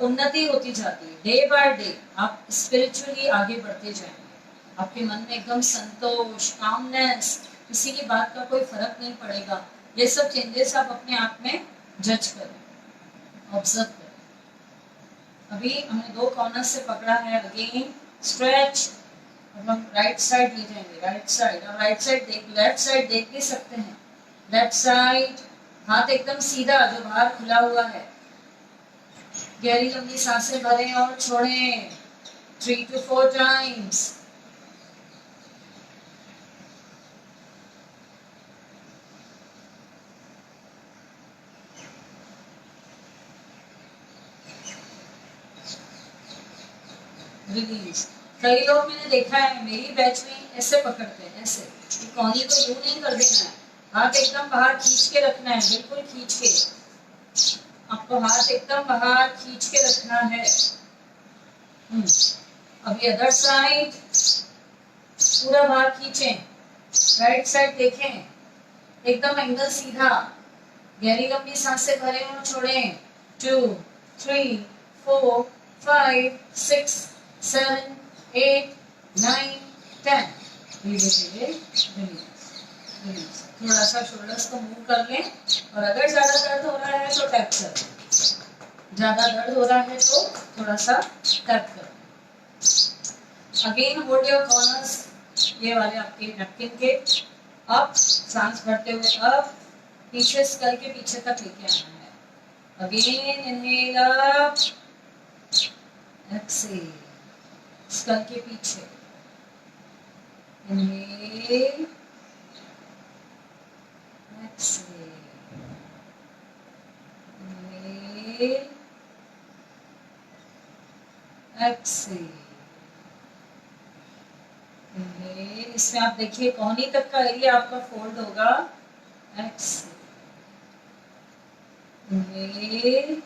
[SPEAKER 1] उन्नति होती जाती है, डे बाय डे आप स्पिरिचुअली आगे बढ़ते जाएंगे। आपके मन में एकदम संतोष, कामनेस, किसी की बात का कोई फर्क नहीं पड़ेगा। ये सब चेंजेस आप अपने आप में जज करें, ऑब्जर्व करें। अभी हमने 2 कॉर्नर से पकड़ा है, अगेन स्ट्रेच। अब हम राइट साइड ले जाएंगे, राइट साइड। अब राइट साइड देख, लेफ्ट साइड देख भी सकते हैं। लेफ्ट साइड, हाथ एकदम सीधा जो बाहर खुला हुआ है। गहरी लंबी सांसें भरें और छोड़ें 3 to 4 times। रिलीज। कई लोग मैंने देखा है मेरी बैच में ऐसे पकड़ते हैं, ऐसे कोहनी को यूं नहीं कर देना है, हाथ एकदम बाहर खींच के रखना है, बिल्कुल खींच के, आपको हाथ एकदम बाहर खींच के रखना है। अभी अदर साइड, पूरा बाहर खींचें, राइट साइड देखें, एकदम एंगल सीधा, गहरी लंबी सांसें भरें और छोड़ें 2 3 4 5 6 7 8 9 10। धीरे धीरे रिलीज। थोड़ा सा शोल्डर्स को मूव कर लें, और अगर ज्यादा दर्द हो रहा है तो टैप करें, ज्यादा दर्द हो रहा है तो थोड़ा सा टैप करें। अगेन होल्ड योर कॉर्नर्स, ये वाले आपके नैपकिन के, अप, सांस भरते हुए अप, पीछे स्कल के पीछे तक लेके आना है। Again inhale up, exhale, skull के पीछे, inhale, exhale, inhale, exhale, inhale. इसमें आप देखिए कोहनी तक का एरिया आपका फोल्ड होगा, एक्सहेल, इनहेल,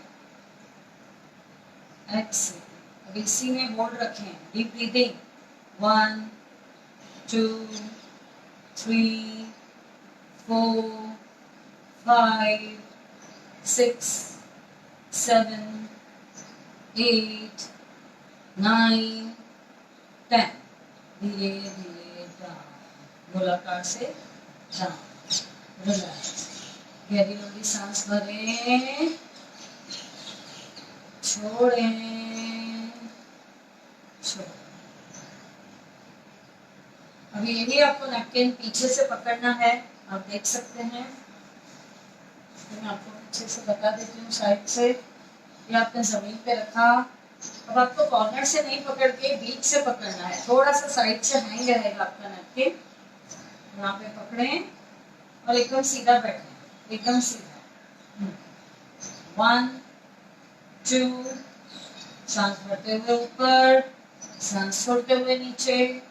[SPEAKER 1] एक्सहेल। अब इसी में होल्ड रखें, डीप ब्रीदिंग 1 2 3 4 5 6 7 8 9 10। धीरे धीरे डाउन, गोलाकार से डाउन, रिलैक्स। गहरी लंबी सांस भरें, छोड़ें, छोड़ें। अभी ये भी आपको नैपकिन पीछे से पकड़ना है, आप देख सकते हैं। मैं आपको पीछे से बता देती हूँ, साइड से। ये आपने जमीन पे रखा। अब आपको कॉर्नर से नहीं पकड़ के बीच से पकड़ना है, थोड़ा सा साइड से हैंग रहेगा आपका नैपकिन। यहाँ पे पकड़ें और एकदम सीधा बैठें, एकदम सीधा। 1 2, सांस भरते हुए ऊपर, सांस छोड़ते हुए नीचे,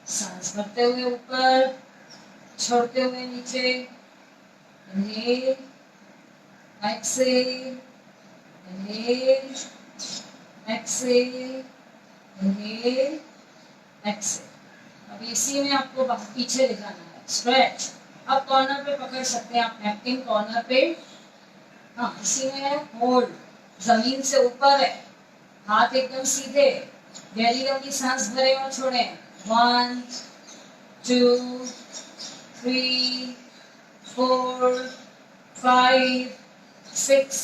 [SPEAKER 1] सांस भरते हुए ऊपर, छोड़ते हुए नीचे, inhale, exhale, inhale, exhale, inhale, exhale. अब इसी में आपको पीछे ले जाना है, स्ट्रेच। अब कॉर्नर पे पकड़ सकते हैं आप नैपकिन, कॉर्नर पे, हाँ इसी में होल्ड, जमीन से ऊपर है, हाथ एकदम सीधे, गहरी लंबी सांस भरें और छोड़ें 1 2 3 4 5 6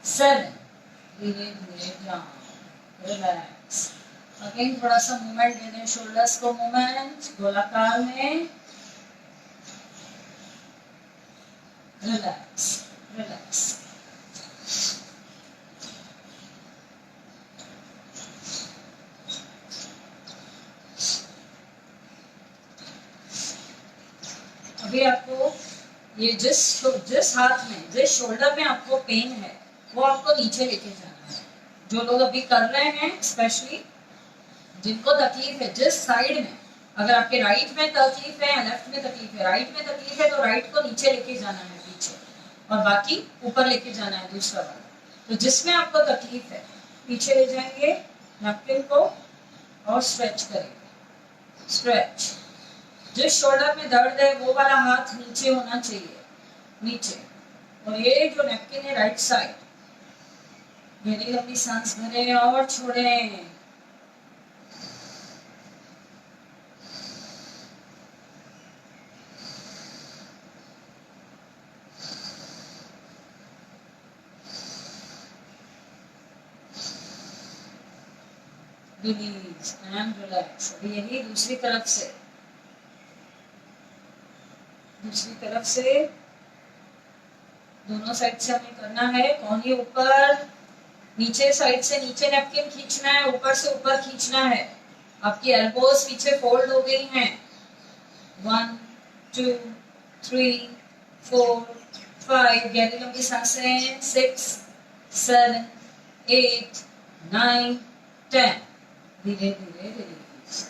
[SPEAKER 1] 7, धीरे धीरे डाउन, रिलैक्स। अगेन थोड़ा सा मूवमेंट दे दें, शोल्डर्स को मूवमेंट गोलाकार में, रिलैक्स रिलैक्स। अभी आपको ये जिस हाथ में, जिस शोल्डर में आपको पेन है वो आपको नीचे लेके जाना है। जो लोग अभी कर रहे हैं, स्पेशली जिनको तकलीफ है जिस साइड में, अगर आपके राइट में तकलीफ है या लेफ्ट में तकलीफ है, राइट में तकलीफ है तो राइट को नीचे लेके जाना है पीछे, और बाकी ऊपर लेके जाना है दूसरा वाला। तो जिसमें आपको तकलीफ है पीछे ले जाएंगे नैपकिन को और स्ट्रेच करेंगे, स्ट्रेच। जिस शोल्डर में दर्द है वो वाला हाथ नीचे होना चाहिए, नीचे। और ये जो नैपकिन है राइट साइड, गहरी लंबी सांस भरें और छोड़ें। Release and relax. अभी यही दूसरी तरफ से, दूसरी तरफ से दोनों साइड से हमें करना है। कोहनी ऊपर, नीचे साइड से नीचे नैपकिन खींचना है, ऊपर से ऊपर खींचना है। आपकी एल्बोज पीछे फोल्ड हो गई हैं। 1 2 3 4 5, गहरी लंबी सांसें। 6 7 8 9 10, धीरे धीरे रिलीज।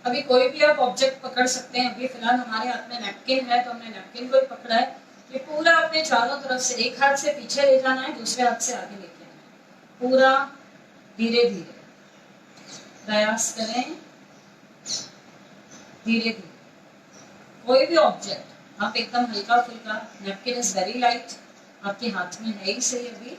[SPEAKER 1] अभी कोई भी आप ऑब्जेक्ट पकड़ सकते हैं। अभी फिलहाल हमारे हाथ में नैपकिन है तो हमने नैपकिन को ही पकड़ा है। ये पूरा अपने चारों तरफ से, एक हाथ से पीछे ले जाना है, दूसरे हाथ से आगे लेके आना है, पूरा धीरे धीरे प्रयास करें, धीरे धीरे। कोई भी ऑब्जेक्ट आप एकदम हल्का फुल्का, नैपकिन इज वेरी लाइट, आपके हाथ में है ही सही। अभी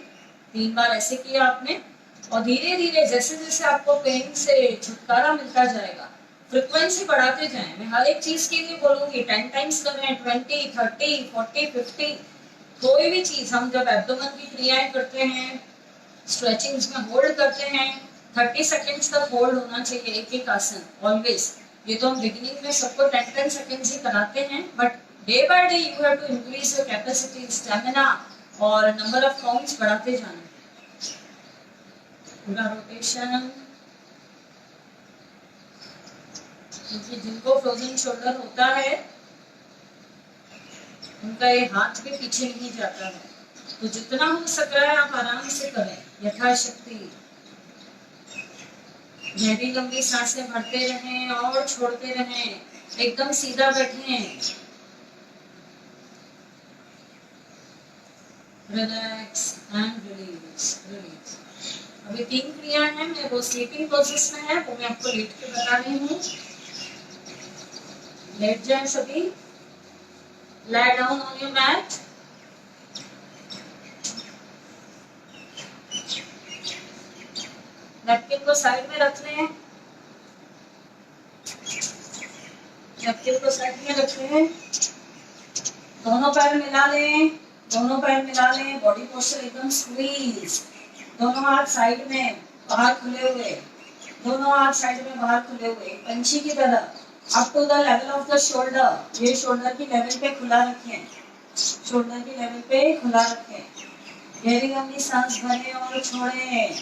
[SPEAKER 1] 3 बार ऐसे किया आपने, और धीरे धीरे जैसे जैसे आपको पेन से छुटकारा मिलता जाएगा, फ्रिक्वेंसी बढ़ाते जाएं। मैं हर एक चीज के लिए बोलूंगी 10 टाइम्स कर रहे हैं, 20 30 40 50। कोई भी चीज हम जब एब्डोमेन की क्रियाएं करते हैं, स्ट्रेचिंग्स में होल्ड करते हैं, 30 सेकेंड्स तक होल्ड होना चाहिए एक एक आसन, ऑलवेज। ये तो हम बिगिनिंग में सबको 10 सेकेंड्स ही कराते हैं, but day by day you have to increase your capacity, stamina, और नंबर ऑफ काउंट्स बढ़ाते जाना। पूरा रोटेशन। क्योंकि जिनको फ्रोजन शोल्डर होता है उनका ये हाथ भी पीछे नहीं जाता है, तो जितना हो सक रहा है आप आराम से करें, यथाशक्ति। गहरी लंबी सांसें भरते रहें और छोड़ते रहें, एकदम सीधा बैठें, रिलैक्स एंड रिलीज रिलीज। अभी 3 क्रियाएं हैं, मैं वो स्लीपिंग प्रोसेस में है, वो मैं आपको लेट के बता रही हूँ। लेट जाएं सभी, lie down on your mat। Napkin को साइड में रख लें, नैपकिन को साइड में रख लें। दोनों पैर मिला लें, दोनों पैर मिला लें, बॉडी पोस्चर एकदम स्क्वीज। दोनों हाथ साइड में बाहर खुले हुए, दोनों हाथ साइड में बाहर खुले हुए, पंछी की तरह, up to the level of the shoulder. ये शोल्डर की लेवल पे खुला रखें, शोल्डर की लेवल पे खुला रखें। गहरी लंबी सांस भरें और छोड़ें।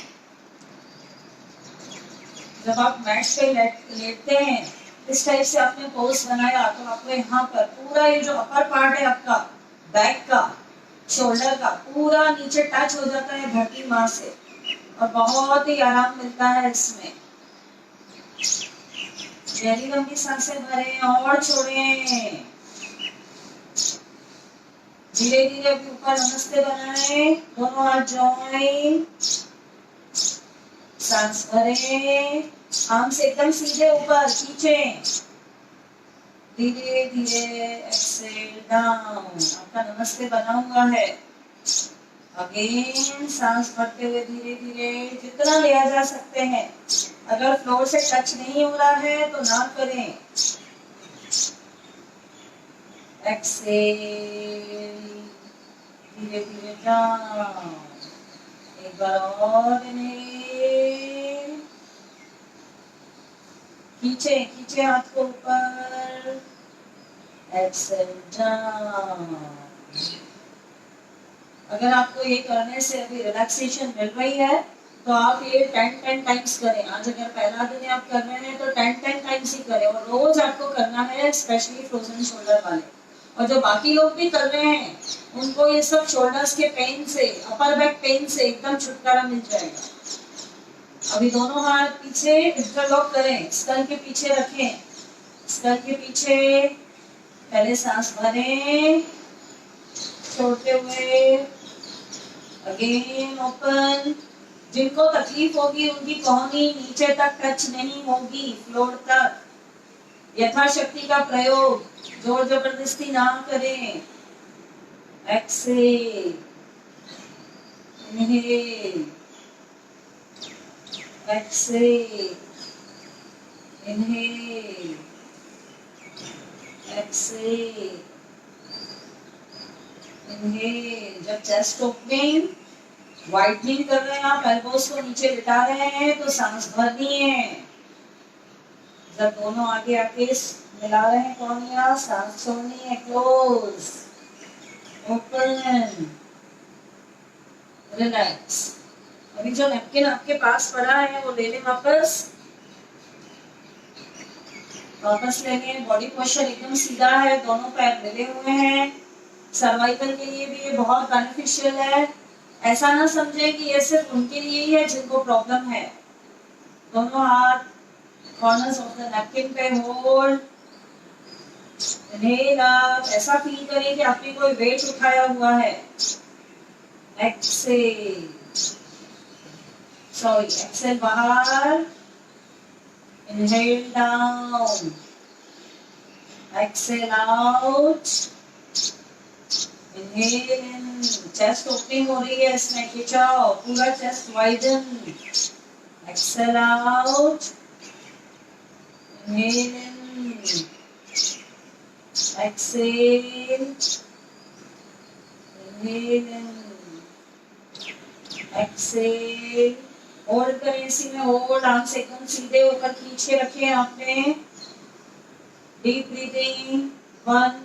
[SPEAKER 1] जब आप मैट पे लेटते हैं, इस टाइप से आपने पोज बनाया, तो आपको यहाँ पर पूरा ये जो अपर पार्ट है आपका, बैक का, शोल्डर का, पूरा नीचे टच हो जाता है धरती माँ से, और बहुत ही आराम मिलता है इसमें। गहरी लंबी सांसें भरें और छोड़ें। धीरे धीरे अपने ऊपर नमस्ते बनाएं, दोनों हाथ जॉइन, सांस भरें, आर्म से एकदम सीधे ऊपर खींचें, धीरे धीरे एक्सेल डाउन। आपका नमस्ते बना हुआ है। अगेन सांस भरते हुए धीरे धीरे जितना लिया जा सकते हैं। अगर फ्लोर से टच नहीं हो रहा है तो ना करें। एक्सेल, धीरे धीरे डाउन, एक बार और इनहेल, खींचे खींचे हाथ को ऊपर, एक्सेल डाउन। अगर आपको ये करने से अभी रिलैक्सेशन मिल रही है तो आप ये 10 टाइम्स करें। आज अगर पहला दिन आप कर रहे हैं तो 10 टाइम्स ही करें, और रोज आपको करना है, स्पेशली फ्रोजन शोल्डर वाले। और जो बाकी लोग भी कर रहे हैं उनको ये सब शोल्डर्स के पेन से, अपर बैक पेन से एकदम छुटकारा मिल जाएगा। अभी दोनों हाथ पीछे इंटरलॉक करें, स्कल के पीछे रखें, स्कल के पीछे पहले सांस भरें छोड़ते हुए, अगेन ओपन। जिनको तकलीफ होगी उनकी कोहनी नीचे तक टच नहीं होगी, फ्लोर तक। यथाशक्ति का प्रयोग, जोर जबरदस्ती ना करें। Exhale, inhale, exhale, inhale, exhale, inhale. जब चेस्ट ओपनिंग, वाइडनिंग कर रहे हैं आप, एल्बोस को नीचे लिटा रहे हैं तो सांस भरनी है। जब दोनों आगे आके मिला रहे हैं कोहनियां, सांस छोड़नी है। Close, open, relax. अभी जो नैपकिन आपके पास पड़ा है वो ले लें वापस, वापस ले लें। बॉडी पोस्चर एकदम सीधा है, दोनों पैर मिले हुए हैं। सर्वाइकल के लिए भी ये बहुत बेनिफिशियल है। ऐसा ना समझें कि ये सिर्फ उनके लिए ही है जिनको प्रॉब्लम है। दोनों हाथ कॉर्नर्स ऑफ द नैपकिन पे होल्ड, इनहेल अप। ऐसा फील करें कि आपने कोई वेट उठाया हुआ है। एक्सेल, सॉरी, एक्सेल बाहर, inhale down, exhale out, inhale in. Chest opening हो रही है इसमें, खिंचाओ पूरा chest widen. Exhale out, inhale in, exhale, inhale in, exhale. Hold करें इसी में, होल्ड। आंख से एकदम सीधे ऊपर खींच के रखें आपने। Deep breathing, 1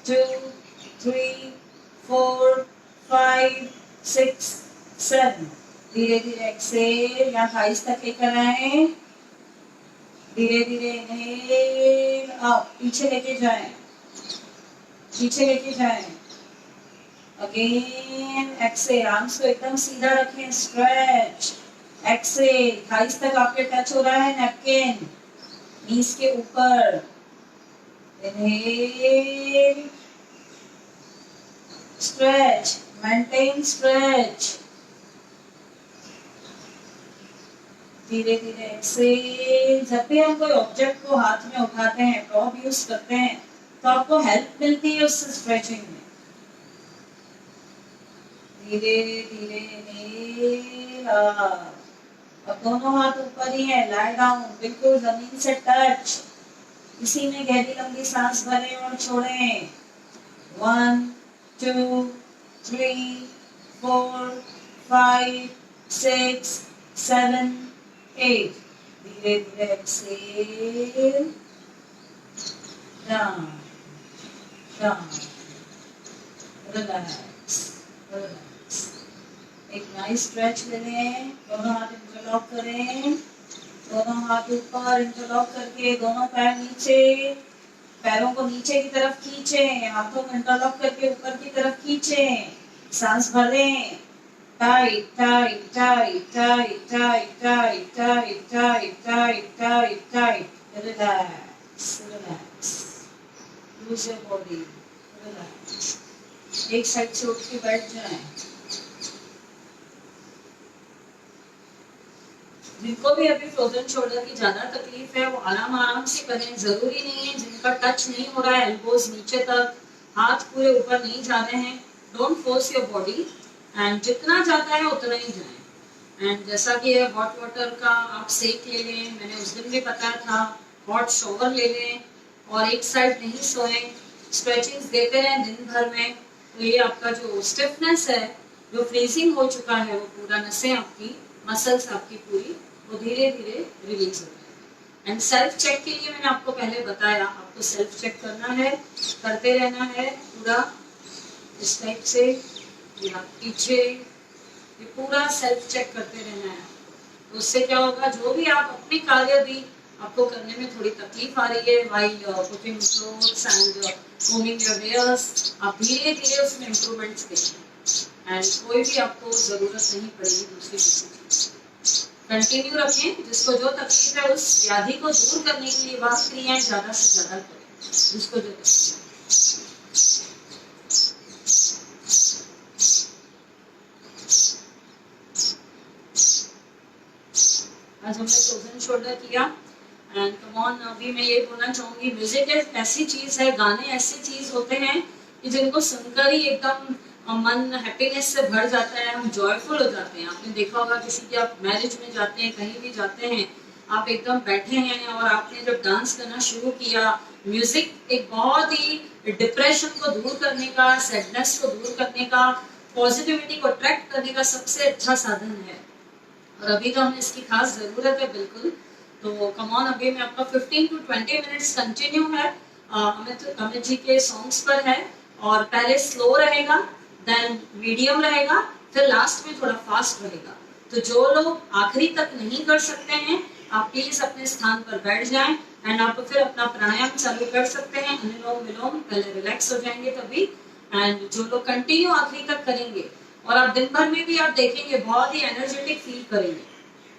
[SPEAKER 1] 2 3 4 5 6 7। धीरे धीरे एक्सेल, या थाइस तक लेकर आए। धीरे धीरे इनहेल अप, पीछे लेके जाएं, पीछे लेके जाएं। अगेन एक्सेल, आर्म्स को एकदम सीधा रखें, स्ट्रेच। एक्सेल, थाइस तक आपके टच हो रहा है नैपकिन, नीज के ऊपर। Inhale, stretch, maintain stretch. धीरे धीरे एक्सेल। जब भी हम कोई ऑब्जेक्ट को हाथ में उठाते हैं, प्रॉप यूज करते हैं, तो आपको हेल्प मिलती है उससे स्ट्रेचिंग में। धीरे धीरे इनहेल अप। अब दोनों हाथ ऊपर ही है, लाई डाउन, बिल्कुल जमीन से टच। इसी में गहरी लंबी सांस भरें और छोड़ें। 1 2 3 4 5 6 7 8। धीरे धीरे exhale, down down, relax relax. एक नाइस स्ट्रेच ले लें, दोनों हाथ इंटरलॉक करें, दोनों हाथ ऊपर इंटरलॉक करके, दोनों पैर नीचे, पैरों को नीचे की तरफ खींचें, हाथों को इंटरलॉक करके ऊपर की तरफ खींचें। सांस भरें, tight tight tight tight tight tight tight tight tight tight tight. Relax relax, lose your body, relax. एक साइड से उठ के बैठ जाएं। जिनको भी अभी फ्रोजन शोल्डर की ज्यादा तकलीफ है वो आराम आराम से करें। जरूरी नहीं है जिनका टच नहीं हो रहा है एल्बोज नीचे तक, हाथ पूरे ऊपर नहीं जा रहे हैं, don't force your body, and जितना जाता है उतना ही जाए। एंड जैसा कि हॉट वाटर का आप सेक ले लें, मैंने उस दिन भी बताया था, हॉट शॉवर ले लें और एक साइड नहीं सोएं। स्ट्रेचिंग्स देते रहें दिन भर में, तो ये आपका जो स्टिफनेस है, जो फ्रीजिंग हो चुका है, वो पूरा नसें आपकी, मसल्स आपकी पूरी, वो धीरे धीरे रिलीज हो जाएगी। एंड सेल्फ चेक के लिए मैंने आपको पहले बताया, आपको सेल्फ चेक करना है, करते रहना है पूरा इस टाइप से, ये हाथ पीछे, ये पूरा सेल्फ चेक करते रहना है। तो उससे क्या होगा, जो भी आप अपने कार्य भी आपको करने में थोड़ी तकलीफ आ रही है while putting clothes and combing your hairs, आप धीरे धीरे उसमें इम्प्रूवमेंट्स देखें एंड कोई भी आपको जरूरत नहीं पड़ेगी दूसरी किसी चीज। कंटिन्यू रखें, जिसको जो तकलीफ है उस व्याधि को दूर करने के लिए वह क्रियाएं ज्यादा से ज्यादा करें, जिसको जो तकलीफ है। आज हमने फ्रोजन शोल्डर किया एंड कम ऑन। अभी मैं ये बोलना चाहूंगी, म्यूजिक एक ऐसी चीज है, गाने ऐसी चीज होते हैं कि जिनको सुनकर ही एकदम मन हैप्पीनेस से भर जाता है, हम जॉयफुल हो जाते हैं। आपने देखा होगा किसी की आप मैरिज में जाते हैं, कहीं भी जाते हैं, आप एकदम बैठे हैं और आपने जब डांस करना शुरू किया, म्यूजिक एक बहुत ही डिप्रेशन को दूर करने का, सैडनेस को दूर करने का, पॉजिटिविटी को अट्रैक्ट करने का सबसे अच्छा साधन है। और अभी तो हमें इसकी खास जरूरत है बिल्कुल। तो कम ऑन, अभी मैं आपका 15 to 20 मिनट्स कंटिन्यू है अमित जी के सॉन्ग्स पर है, और पहले स्लो रहेगा, देन मीडियम रहेगा, फिर लास्ट में थोड़ा फास्ट रहेगा। तो जो लोग आखिरी तक नहीं कर सकते हैं, आप प्लीज अपने स्थान पर बैठ जाएं एंड आप फिर अपना प्राणायाम चालू कर सकते हैं, अनुलोम विलोम, पहले रिलैक्स हो जाएंगे तभी। एंड जो लोग कंटिन्यू आखिरी तक करेंगे, और आप दिन भर में भी आप देखेंगे बहुत ही एनर्जेटिक फील करेंगे।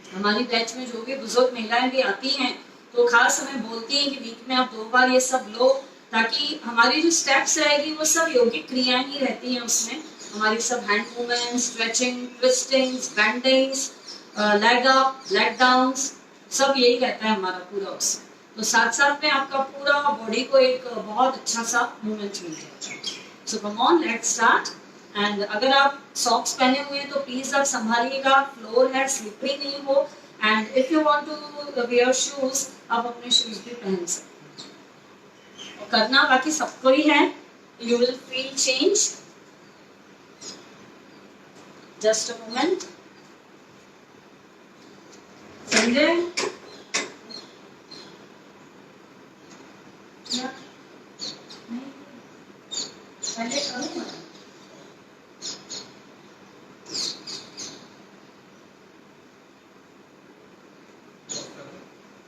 [SPEAKER 1] हमारी बैच में जो भी बुजुर्ग महिलाएं भी आती हैं, तो खास हमें बोलती हैं कि वीक में आप 2 बार ये सब लो, ताकि हमारी जो स्टेप्स रहेगी वो सब योगिक क्रियाएं ही रहती हैं उसमें। हमारी सब hand movements, stretching, twistings, bendings, leg up, leg downs, सब यही रहता है हमारा पूरा उसमें। तो साथ साथ में आपका पूरा बॉडी को एक बहुत अच्छा सा मूवमेंट मिल जाता है। So come on, let's start. And अगर आप सॉक्स पहने हुए हैं तो प्लीज आप संभालिएगा, फ्लोर है, स्लिपरी नहीं हो। And if you want to wear shoes, आप अपने शूज भी पहन सकते हैं। और करना बाकी सबको ही है, you will feel change. Just a moment. Sanjay, पहले करूँ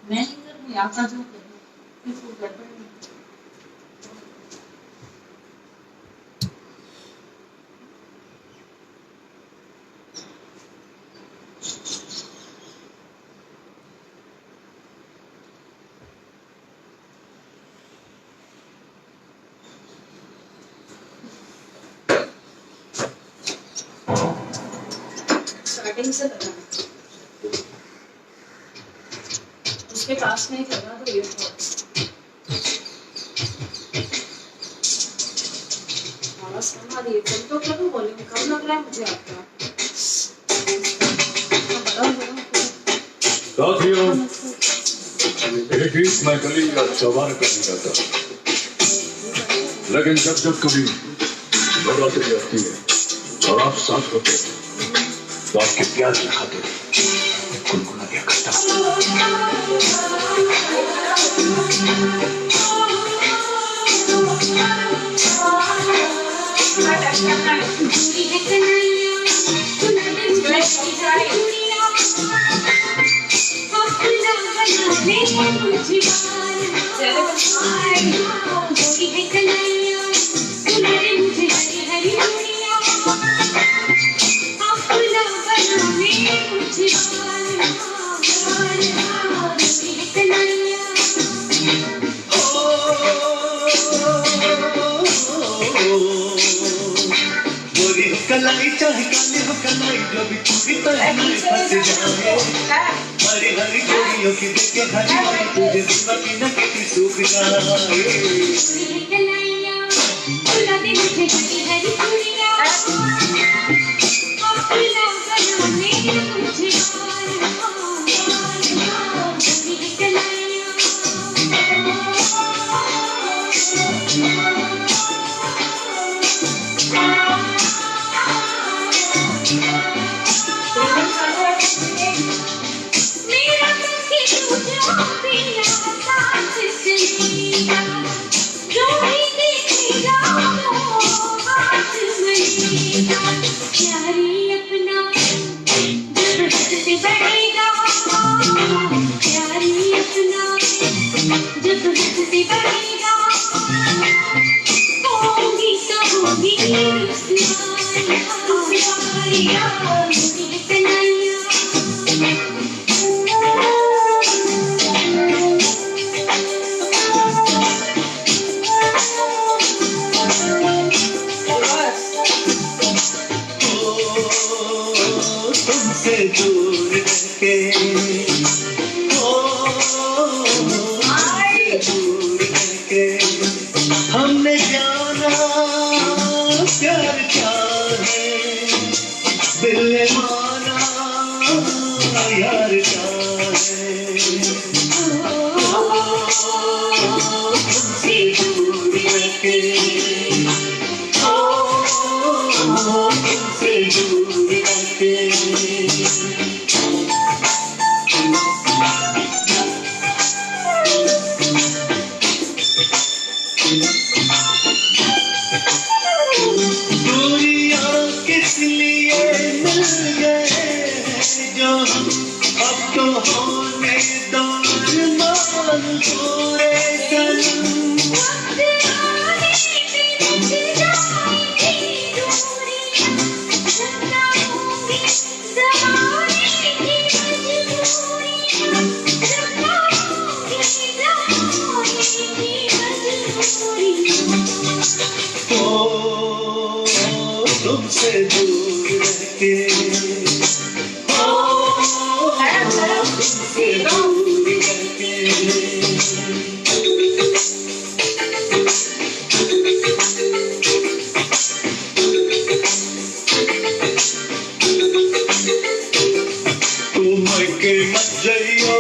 [SPEAKER 1] मैं नहीं करूँगी, आपका जो गड़बड़ नहीं। स्टार्टिंग से लगाना, उसके पास में ही लगा दो ईयरबड्स। आवाज कम आ रही है, फिर तो करो, वॉल्यूम कम लग रहा है मुझे आपका।
[SPEAKER 2] साथियों, एक ही मैं गली या चौबार कर नहीं जाता, लेकिन जब जब कभी नवरात्रि आती है और आप साथ होते हैं, तो आपके प्यार की खातिर गुनगुना दिया करता
[SPEAKER 3] कलाई चाहे काले हो कलाई, जो भी चूड़ी तो है ना फंस जाए। हरी हरी जोड़ियों की देखे हरी हरी, तुझे दीवा की न किसी सूख जाए। कलाइयाँ बुला दे मुझे हरी हरी चूड़ियाँ, अपना बनाने मुझे कलाइयाँ। तुमसे दूर रहके दूर रहके हमने जाना प्यार क्या है, दिल ने माना यार क्या है। तुमसे दूर रहके तुमसे दूर रहके दूरियां किस लिए मिल गए जो हम अब तो होने दारमान पूरे सनम। तुमसे दूर रहके तुमसे दूर रहके तुम के मत जाइयो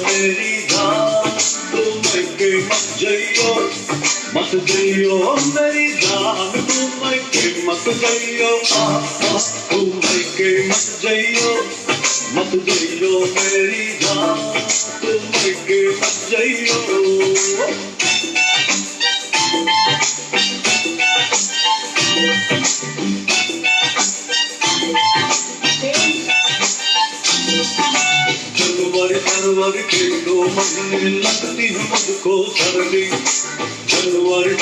[SPEAKER 3] मेरी जान, तुम के मत जाइयो मेरी जान, तुम के मत जाइयो तुम के मत जाइयो मेरी जान, तुम के मत जाइयो। जनवरी के 2 महीने लगती है मुझको सर्दी, जनवरी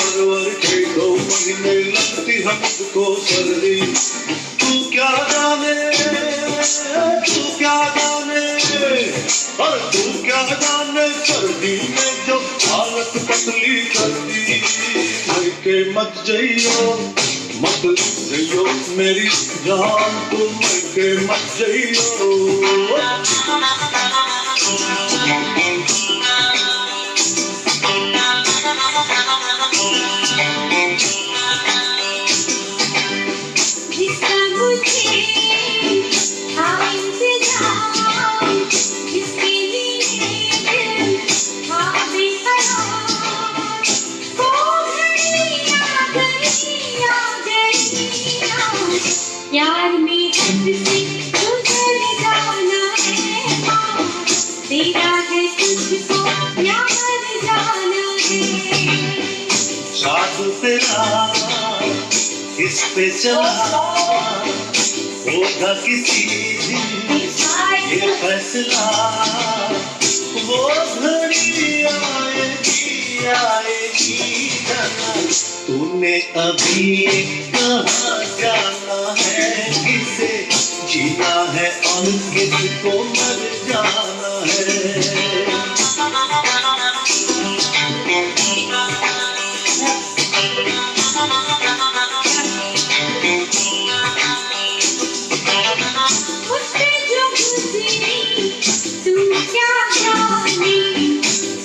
[SPEAKER 3] के 2 महीने लगती है मुझको सर्दी। तू क्या जाने और तू क्या जाने सर्दी में जो हालत पतली करती। के मत जाइयो मेरी जान, तुम के मत जाइयो।
[SPEAKER 4] जिसका मुझे था इंतजार, जिसके लिए दिल था बेकरार, वो घड़ी आ गई प्यार में हद से गुजर जाना है। तेरा है तुझको या मर जाना है।
[SPEAKER 3] जादू तेरा इस पे चला होगा किसी दिन ये फैसला। वो घड़ी आएगी जाना, तूने अभी कहाँ जाना है, किसे जीना है और किसको मर जाना है।
[SPEAKER 4] मुझसे जो गुजरी तू क्या जाने,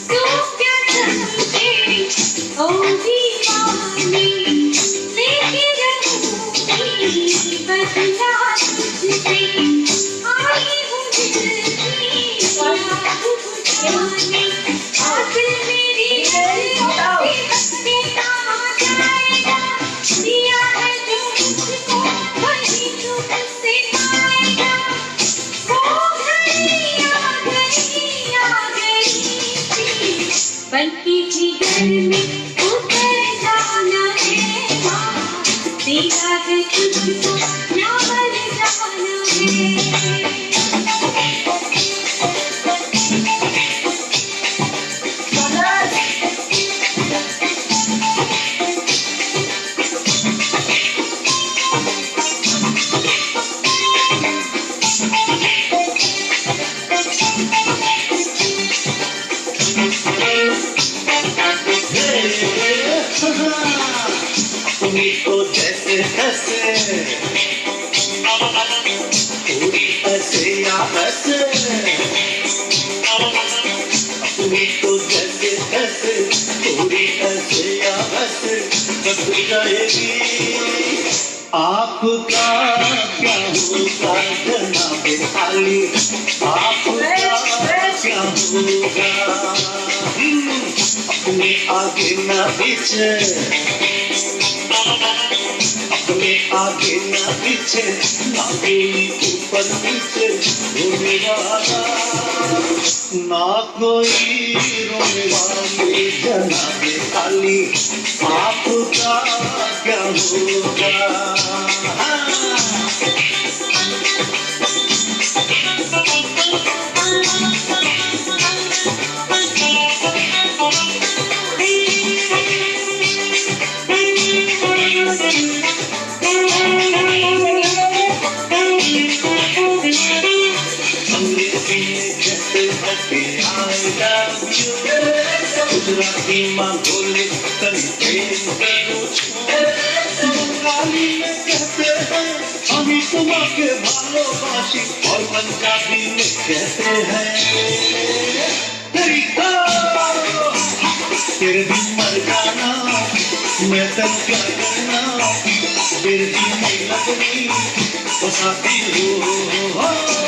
[SPEAKER 4] तू क्या समझे ओ दीवाने। लेके रहूंगी बदला तुझसे, आई हूँ दिल की बात बुझाने। आखिर मेरी हस्ती कहाँ जाएगा, दिया है जो मुझको वही तुझसे पाएगा। वो घड़ी आ गई बल्कि जिगर में उतर जाना है। तेरा है तुझको या मर जाना है।
[SPEAKER 3] जैसे हंसे थोड़ी हंसे या हंसे अपनी तो जैसे हंसे थोड़ी हंसे या हंसे बदल जाएगी आपका क्या होगा जनाब खाली आपका क्या होगा अपने आगे ना पीछे अपने आगे ना पीछे ना कोई ऊपर नीचे रोने वाला ना कोई रोने वाले जनाब खाली आपका क्या होगा गुजराती माँ बोले तनी प्रेम करो बंगाली में कहते हैं हमी तुम्हारे भालोबासी और पंजाबी में कहते हैं तेरे बिन मर जाना मैं तब क्या करना तेरे बिन नहीं लगनी बसाती हो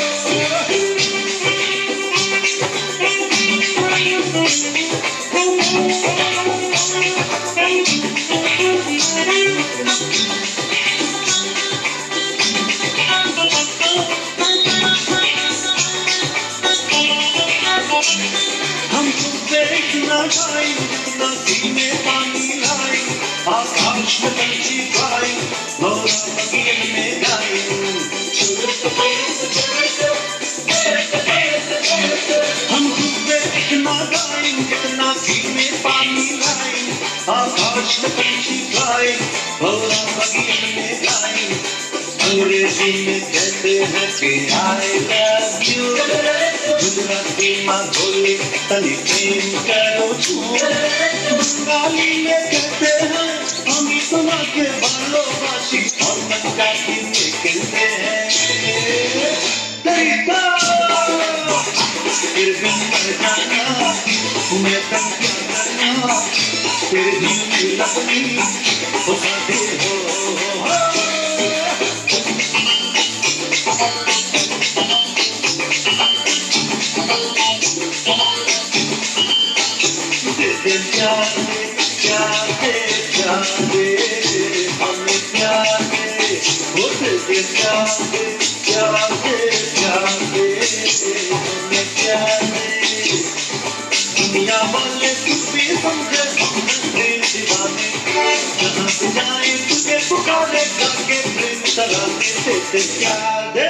[SPEAKER 3] हम तुमसे इतना गाएं जितना सीने पानी लाएं आकाश में पंछी गाएं और बगिए में गाएं हम तुमसे इतना गाएं जितना सीने पानी लाएं आकाश में पंछी गाएं और बगिए में गाएं अंग्रेजी में कहते हैं कि I love you गुजराती माँ बोले तनी प्रेम करो बंगाली में कहते हैं हम तुम्हारे भालोबासी और पंजाबी में कहते हैं तरीका फिर बिन मर जाना मैं तब क्या करना तेरे दिल की लगनी बसाते हो प्यार दे हमें प्यार दे वो दे प्यार दे हमें प्यार दे दुनिया वाले कुछ भी समझे दीवाने जहाँ से जाए तुझे पुकारे करके प्रेम तराने से प्यार दे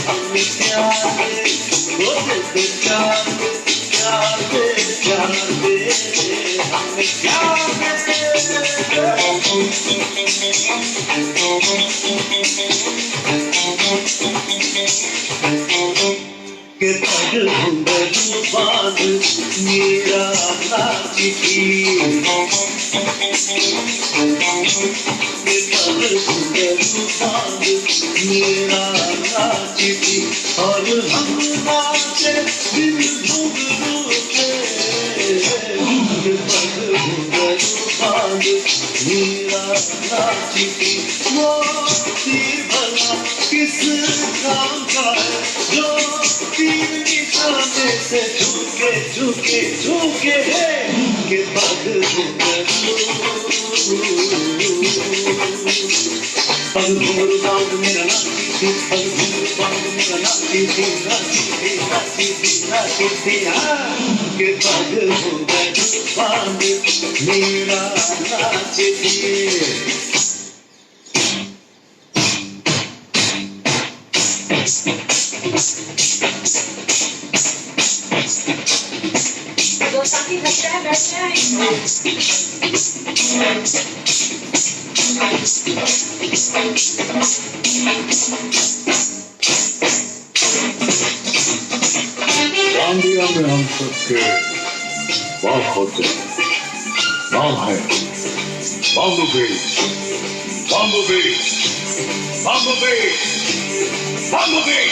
[SPEAKER 3] हमें प्यार दे वो दे प्यार दे हमें प्यार दे के पग घुंघरू बांध मेरा नाची के पग घुंघरू बांध मेरा नाची और हम नाचे दिल घुंघरू के पग घुंघरू बांध मेरा नाची वो तीर भला किस काम का है जो तीर निशाने से झुके झुके झुके है के पग घुंघरू पग घुंघरू बांध मेरा नाची थी पग घुंघरू बांध मेरा नाची थी के पग घुंघरू बांध मेरा नाची थी
[SPEAKER 1] दो साथी बैठ जाए
[SPEAKER 2] गांडिया में हम सबके बाप होते नाम है Bumblebee, Bumblebee, Bumblebee, Bumblebee.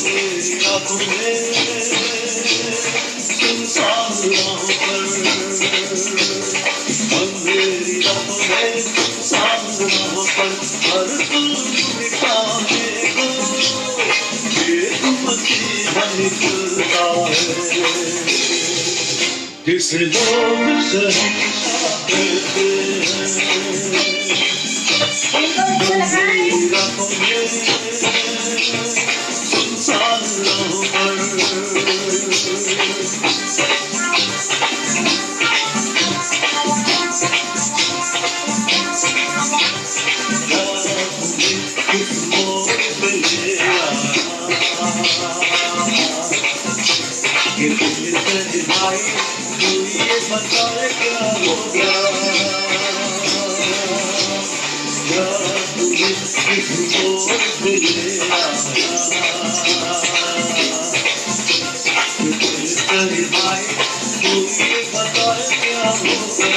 [SPEAKER 3] मेरी रातों में सुनसान राहों पर, अंधेरी रातों में सुनसान राहों पर हर पल मिटाने को एक मसीहा निकलता है, जिसे लोग शहंशाह कहते हैं। अंधेरी रातों में सुनसान राहों पर किस मोड़ पे ले आया कि दिल से भाई तू ये बताए क्या होगा, क्या तुझे किस मोड़ पे ले आया कि दिल से भाई तू ये बताए क्या होगा।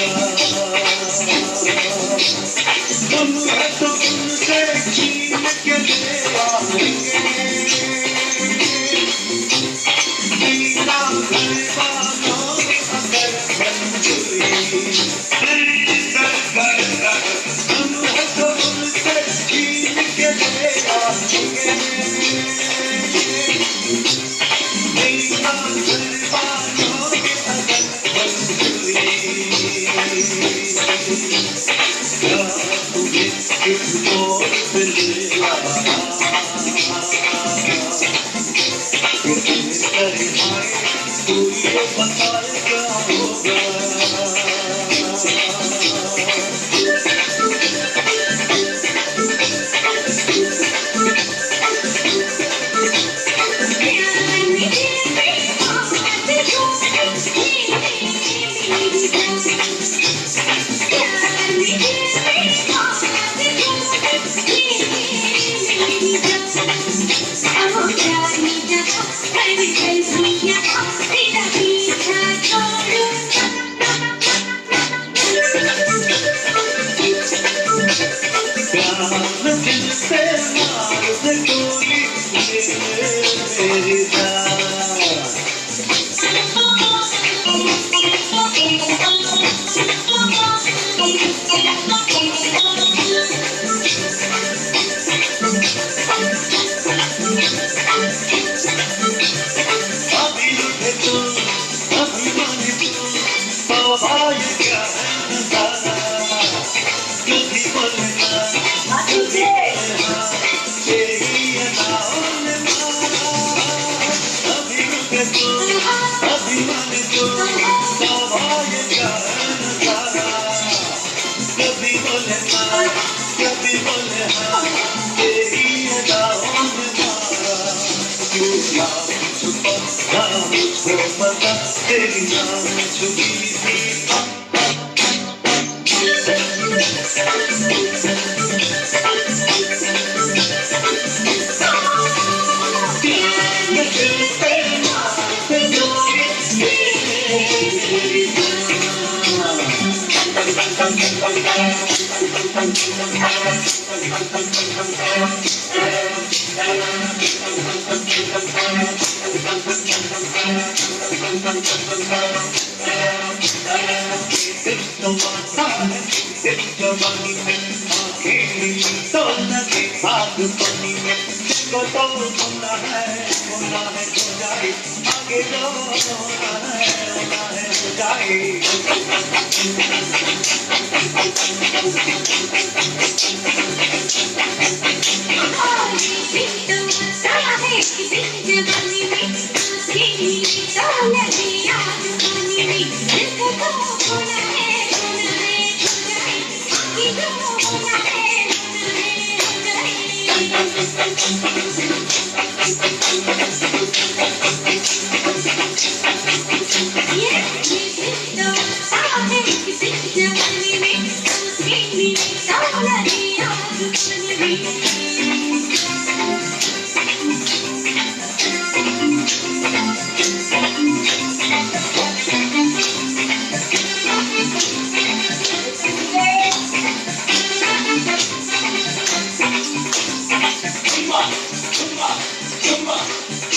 [SPEAKER 3] हम है तो उनसे छीन के ले आएंगे, दीना गरीबानों अगर मंजूरी हम है तो उनसे छीन के ले आएंगे, दीना गरीबानों अगर मंजूरी। क्या तुझे किस मोड़ पे ले आया कि दिल करे भाई तू ये बताए क्या होगा। प्यार दिल से मार दे गोली मेरी जान, अभी लुटे तू अभी मानी तू बाबा ये क्या है नजारा, कभी बोलना तुझे तेरी अदाओं ने मारा, अभी लुटे तू अभी मानी तू बाबा ये क्या है नजारा, कभी बोलना कभी बोलना तेरी अदाओं ने मारा। क्यों नाम छुपा ना मुझको पता तेरी नाम छुपी थी। जवानी में आखिर तो नदी भाग पानी में जिसको तो होना है हो जाए, आगे जो होना है हो जाए।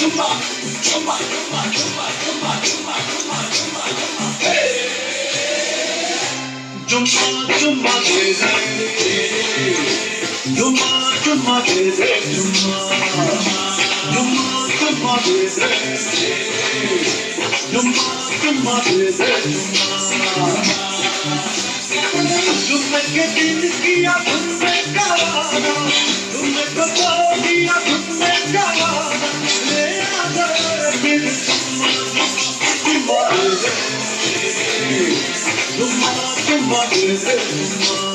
[SPEAKER 2] चुम्मा चुम्मा चुम्मा चुम्मा चुम्मा चुम्मा चुम्मा चुम्मा चुम्मा
[SPEAKER 3] चुम्मा चुम्मा दे दे चुम्मा चुम्मा दे दे चुम्मा चुम्मा चुम्मा दे दे चुम्मा चुम्मा दे दे चुम्मा के दिल किया तुमने गवाना तुमने तो दिया तुमने गवाना ले आजा फिर चुम्मा दे दे चुम्मा चुम्मा दे दे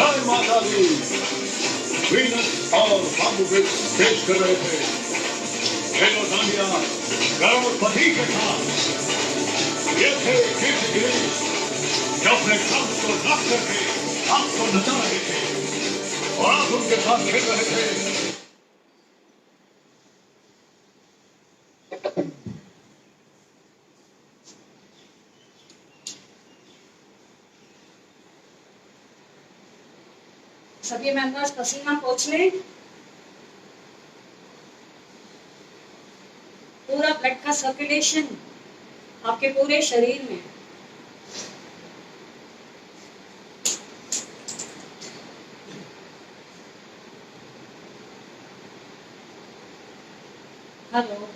[SPEAKER 2] जय माता दी। वीनस और बाबूविक पेश कर रहे थे खेलो दांडिया गणपति के साथ। ये थे कीर्तिगिरी जो अपने काम को रख करके आपको नचा रहे थे और आप उनके साथ खेल रहे थे।
[SPEAKER 1] सभी मेंबर्स पसीना पोंछ लें। पूरा ब्लड का सर्कुलेशन आपके पूरे शरीर में। हेलो,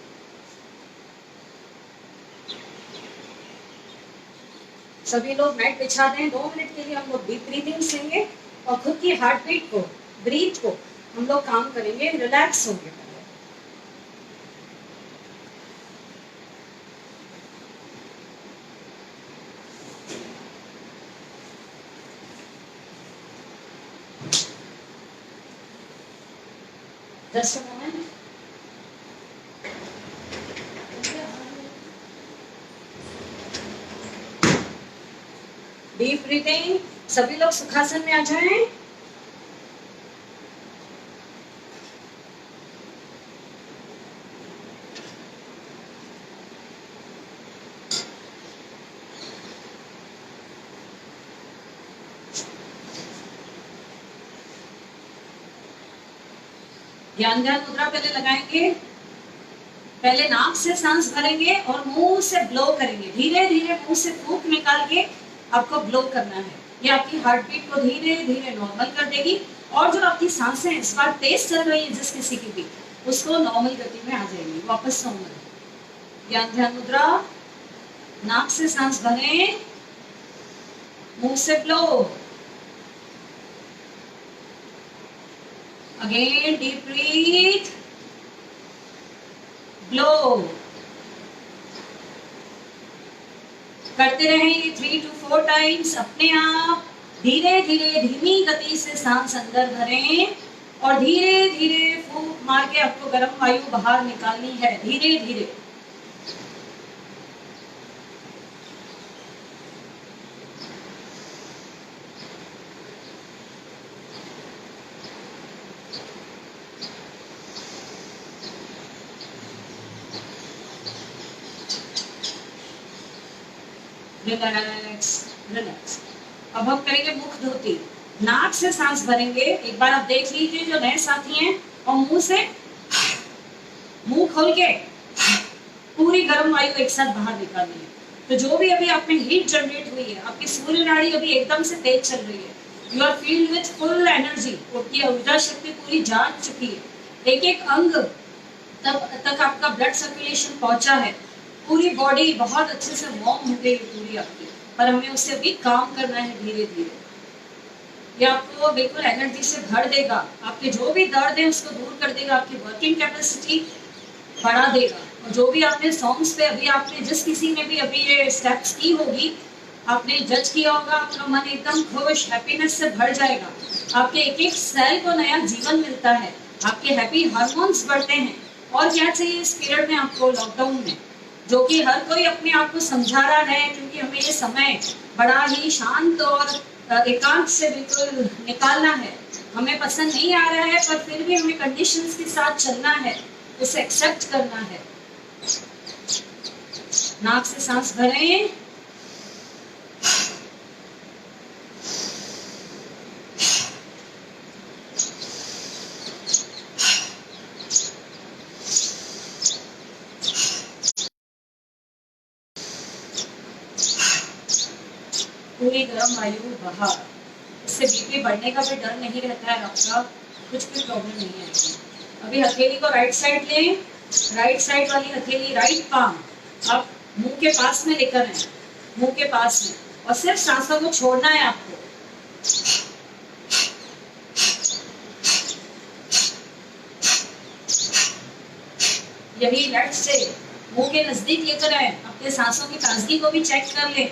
[SPEAKER 1] सभी लोग मैट बिछा दें। 2 मिनट के लिए हम लोग डीप ब्रीथिंग लेंगे और खुद की हार्ट बीट को, ब्रीथ को हम लोग काम करेंगे, रिलैक्स होंगे। Just a moment. Deep breathing. सभी लोग सुखासन में आ जाएं। ध्यान मुद्रा पहले लगाएंगे। पहले नाक से सांस भरेंगे और मुंह से ब्लो करेंगे। धीरे धीरे मुंह से फूंक निकाल के आपको ब्लो करना है। ये आपकी हार्ट बीट को धीरे धीरे नॉर्मल कर देगी और जो आपकी सांसें इस बार तेज चल रही है जिस किसी की भी, उसको नॉर्मल गति में आ जाएगी, वापस नॉर्मल। ध्यान मुद्रा। नाक से सांस भरें, मुंह से blow. Again, deep breathe, blow. करते रहें ये 3 to 4 times अपने आप। धीरे धीरे धीमी गति से सांस अंदर भरें और धीरे धीरे फूंक मार के आपको गर्म वायु बाहर निकालनी है, धीरे धीरे। Relax relax. अब हम करेंगे मुख धोती। नाक से सांस भरेंगे। एक बार आप देख लीजिए जो नए साथी हैं, और मुंह मुंह खोल के पूरी गर्म वायु एक साथ बाहर निकालनी है। तो जो भी अभी आप में हीट जनरेट हुई है, आपकी सूर्य नाड़ी अभी एकदम से तेज चल रही है, you are filled with full energy, आपकी ऊर्जा शक्ति पूरी जाग चुकी है, एक एक अंग तब तक आपका ब्लड सर्कुलेशन पहुंचा है, पूरी बॉडी बहुत अच्छे से वार्म हो गई पूरी आपकी, पर हमें उससे अभी काम करना है धीरे धीरे। ये आपको बिल्कुल एनर्जी से भर देगा, आपके जो भी दर्द है उसको दूर कर देगा, आपकी वर्किंग कैपेसिटी बढ़ा देगा। और जो भी आपने सॉन्ग्स पे अभी आपने जिस किसी ने भी अभी ये स्टेप्स की होगी, आपने जज किया होगा, आपका मन एकदम खुश हैप्पीनेस से भर जाएगा, आपके एक एक सेल को नया जीवन मिलता है, आपके हैप्पी हार्मोन्स बढ़ते हैं। और क्या चाहिए इस पीरियड में आपको, लॉकडाउन में, जो कि हर कोई अपने आप को समझा रहा है, क्योंकि हमें ये समय बड़ा ही शांत और एकांत से बिल्कुल निकालना है। हमें पसंद नहीं आ रहा है, पर फिर भी हमें कंडीशंस के साथ चलना है, उसे एक्सेप्ट करना है। नाक से सांस भरें, पूरी गर्म वायु बाहर। इससे बीपी बढ़ने का भी डर नहीं रहता है आपका, कुछ भी प्रॉब्लम नहीं है। अभी हथेली को राइट साइड लें, राइट साइड वाली हथेली, राइट पाम आप मुंह के पास में लेकर आए, मुंह के पास में, और सिर्फ सांसों को छोड़ना है आपको। यही लेफ्ट से मुंह के नजदीक लेकर आए, अपने सांसों की ताजगी को भी चेक कर लें।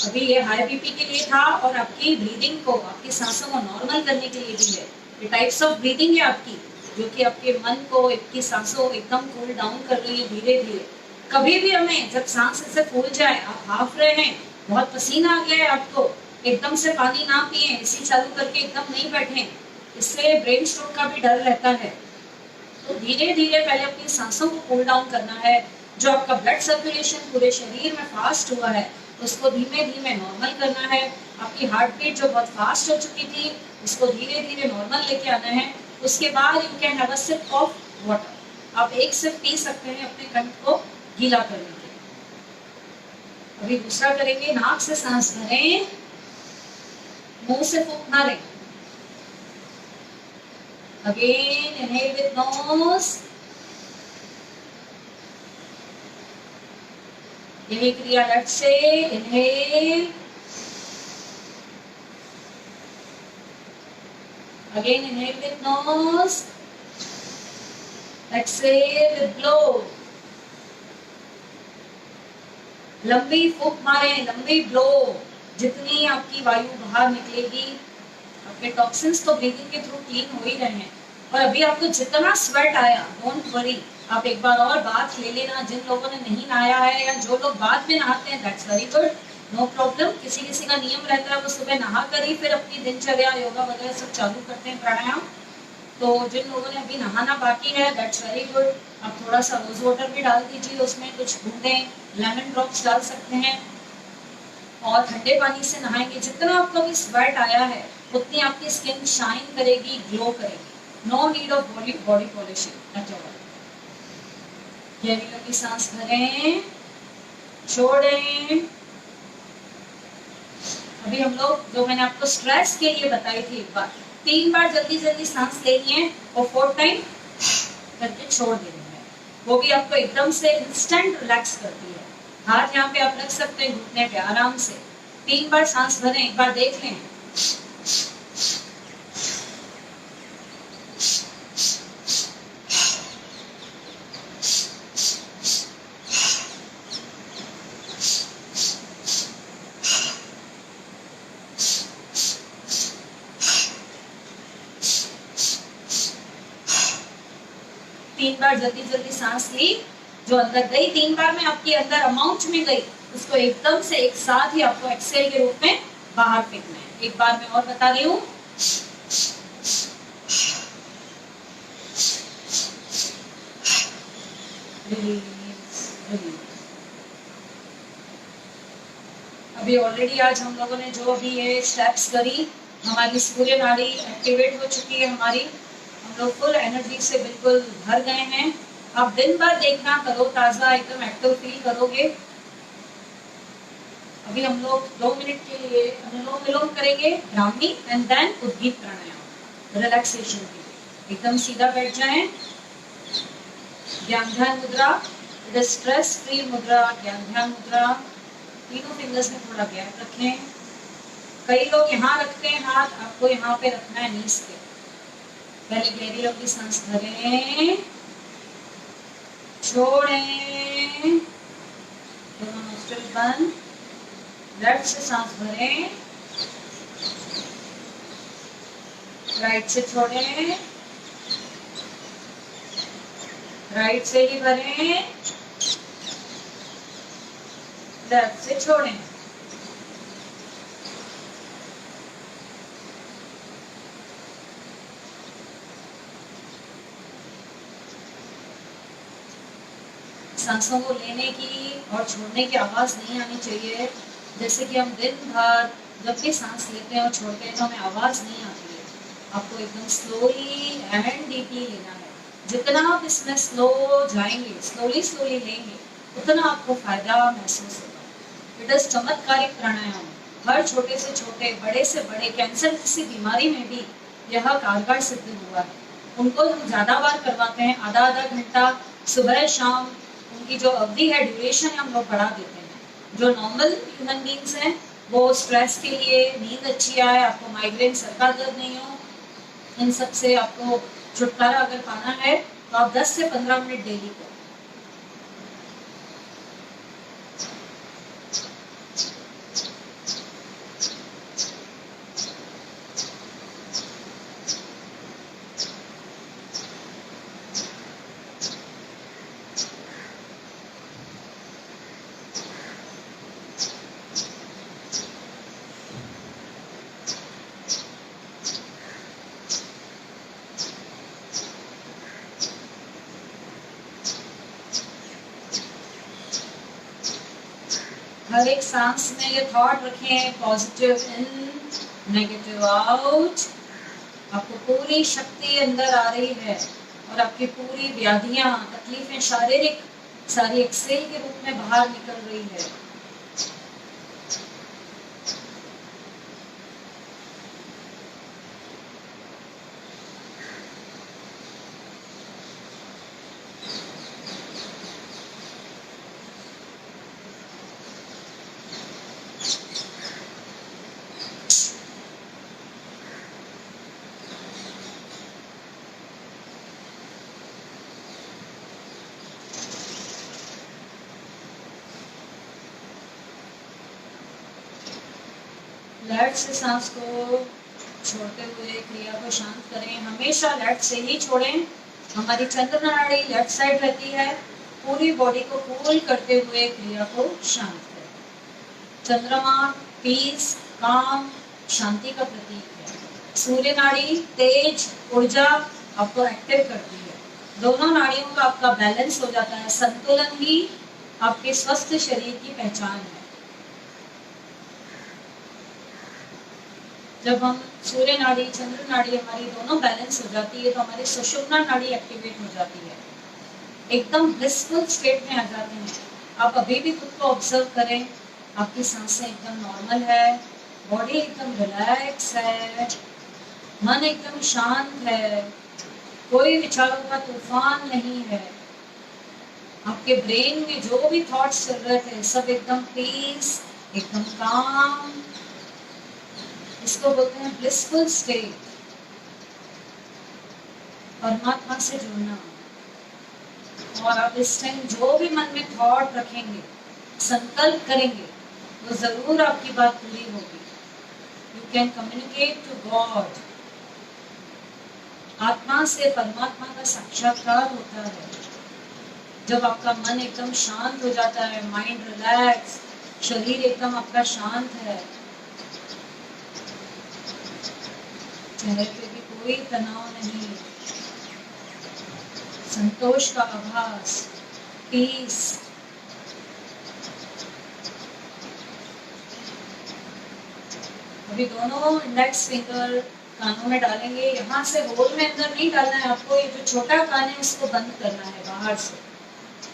[SPEAKER 1] अभी ये हाई बीपी के लिए था, और आपकी ब्रीदिंग को, आपकी सांसों को नॉर्मल करने के लिए भी है। ये टाइप्स ऑफ ब्रीदिंग है आपकी, जो कि आपके मन को, आपकी सांसों को एकदम कूल डाउन कर रही है धीरे धीरे। कभी भी हमें जब सांस ऐसे फूल जाए, आप हाफ रहे हैं, बहुत पसीना आ गया है आपको, एकदम से पानी ना पिए, एसी चालू करके एकदम नहीं बैठे, इससे ब्रेन स्ट्रोक का भी डर रहता है। तो धीरे धीरे पहले अपनी सांसों को कूल डाउन करना है। जो आपका ब्लड सर्कुलेशन पूरे शरीर में फास्ट हुआ है, उसको धीमे धीमे नॉर्मल करना है। आपकी हार्ट बीट जो बहुत फास्ट हो चुकी थी, उसको धीरे धीरे नॉर्मल लेके आना है। उसके बाद you can have a sip of water, आप एक सिप पी सकते हैं अपने कंठ को गीला करने के लिए। अभी दूसरा करेंगे, नाक से सांस भरें, मुंह से फूंक मारें। अगेन इनहेल विद नोज, यही क्रिया लेफ्ट से, inhale, again inhale with nose, exhale with blow. लंबी फूंक मारें, लंबी ब्लो, जितनी आपकी वायु बाहर निकलेगी, आपके टॉक्सिन्स तो ब्रीदिंग के थ्रू क्लीन हो ही रहे हैं। और अभी आपको जितना स्वेट आया, डोंट वरी, आप एक बार और बात ले लेना। जिन लोगों ने नहीं नहाया है, या जो लोग बाद में नहाते हैं, that's very good, no problem. किसी किसी का नियम रहता है वो सुबह नहा कर ही फिर अपनी दिनचर्या, योगा वगैरह सब चालू करते हैं, प्राणायाम। तो जिन लोगों ने अभी नहाना बाकी है, दैट्स वेरी गुड, आप थोड़ा सा रोज वाटर भी डाल दीजिए, उसमें कुछ बूंदें लेमन ड्रॉप्स डाल सकते हैं, और ठंडे पानी से नहाएंगे। जितना आपको भी स्वेट आया है, उतनी आपकी स्किन शाइन करेगी, ग्लो करेगी। No need of body polishing at all. गहरी लंबी सांस भरें, छोड़ें। अभी हम लोग, जो मैंने आपको स्ट्रेस के लिए बताई थी, एक बार 3 बार जल्दी जल्दी सांस लेनी है, और 4th टाइम करके छोड़ देनी है। वो भी आपको एकदम से इंस्टेंट रिलैक्स करती है। हाथ यहाँ पे आप रख सकते हैं घुटने पे आराम से। 3 बार सांस भरें, एक बार देख लें। तीन बार जल्दी जल्दी सांस ली, जो अंदर गई 3 बार में आपके अंदर अमाउंट में गई, उसको एकदम से एक साथ ही आपको एक्सेल के रूप में बाहर फेंकना है। एक बार मैं और बता रही हूँ, अभी ऑलरेडी आज हम लोगों ने जो भी ये स्टेप्स करी, हमारी सूर्य नाड़ी एक्टिवेट हो चुकी है हमारी, हम लोग फुल एनर्जी से बिल्कुल भर गए हैं। आप दिन भर देखना, करो ताज़ा एकदम एक्टिव फील करोगे। अभी हम लोग 2 मिनट के लिए अनुलोम विलोम करेंगे, ब्राह्मी एंड देन उद्गीत प्राणायाम रिलैक्सेशन के लिए। एकदम सीधा बैठ जाएं, ज्ञान ध्यान मुद्रा, स्ट्रेस फ्री मुद्रा, ज्ञान ध्यान मुद्रा। तीनों फिंगर्स में थोड़ा गैप रखें। कई लोग यहाँ रखते हैं हाथ, आपको यहाँ पे रखना है नीस पे। पहले गहरी लंबी सांस भरें, छोड़ें, दोनों नोस्ट्रिल बंद। लेफ्ट से सांस भरें, राइट से छोड़ें, राइट से ही भरें, लेफ्ट से छोड़ें। सांसों को लेने की और छोड़ने की आवाज नहीं आनी चाहिए। जैसे कि हम दिन भर जब भी सांस लेते हैं और छोड़ते हैं तो हमें आवाज नहीं आती है। आपको एकदम स्लोली एंड डीपली लेना है। जितना आप इसमें स्लो जाएंगे, स्लोली स्लोली लेंगे, उतना आपको फायदा महसूस होगा। इट इज चमत्कारिक प्राणायाम। हर छोटे से छोटे, बड़े से बड़े कैंसर किसी बीमारी में भी यह कारगर सिद्ध हुआ है। उनको हम ज्यादा बार करवाते हैं, आधा आधा घंटा सुबह शाम। उनकी जो अवधि है, ड्यूरेशन है, हम लोग बढ़ा देते हैं। जो नॉर्मल ह्यूमन बींग्स हैं वो स्ट्रेस के लिए, नींद अच्छी आए, आपको माइग्रेन, सर का दर्द नहीं हो, इन सब से आपको छुटकारा अगर पाना है तो आप 10 से 15 मिनट डेली करें। हर एक सांस में ये थॉट रखें, पॉजिटिव इन, नेगेटिव आउट। आपको पूरी शक्ति अंदर आ रही है और आपकी पूरी व्याधियां, तकलीफें, शारीरिक सारी एक्सेल के रूप में बाहर निकल रही है। लेफ्ट से सांस को छोड़ते हुए क्रिया को शांत करें। हमेशा लेफ्ट से ही छोड़ें। हमारी चंद्र नाड़ी लेफ्ट साइड रहती है। पूरी बॉडी को कूल करते हुए क्रिया को शांत करें। चंद्रमा पीस, काम, शांति का प्रतीक है। सूर्य नाड़ी तेज, ऊर्जा आपको एक्टिव करती है। दोनों नाड़ियों का आपका बैलेंस हो जाता है। संतुलन ही आपके स्वस्थ शरीर की पहचान है। जब हम सूर्य नाड़ी, चंद्र नाड़ी हमारी दोनों बैलेंस हो जाती है तो हमारी सुषुम्ना नाड़ी एक्टिवेट हो जाती है। एकदम ब्लिसफुल स्टेट में आ जाते हैं। आप अभी भी खुद को ऑब्जर्व करें, आपकी सांसें एकदम नॉर्मल है, बॉडी एकदम रिलैक्स है, मन एकदम शांत है, कोई विचारों का तूफान नहीं है। आपके ब्रेन में जो भी थॉट्स चल रहे थे सब एकदम पीस, एकदम काम। इसको बोलते हैं ब्लिसफुल स्टेट। परमात्मा से जुड़ना। और आप इस टाइम जो भी मन में थॉट रखेंगे, संकल्प करेंगे, वो जरूर आपकी बात पूरी होगी। You can communicate to God. आत्मा से परमात्मा का साक्षात्कार होता है जब आपका मन एकदम शांत हो जाता है, माइंड रिलैक्स, शरीर एकदम आपका शांत है, चेहरे पे भी कोई तनाव नहीं, संतोष का आभास, पीस। अभी दोनों इंडेक्स फिंगर कानों में डालेंगे, यहाँ से होल में अंदर नहीं डालना है आपको, ये जो छोटा कान है इसको बंद करना है बाहर से।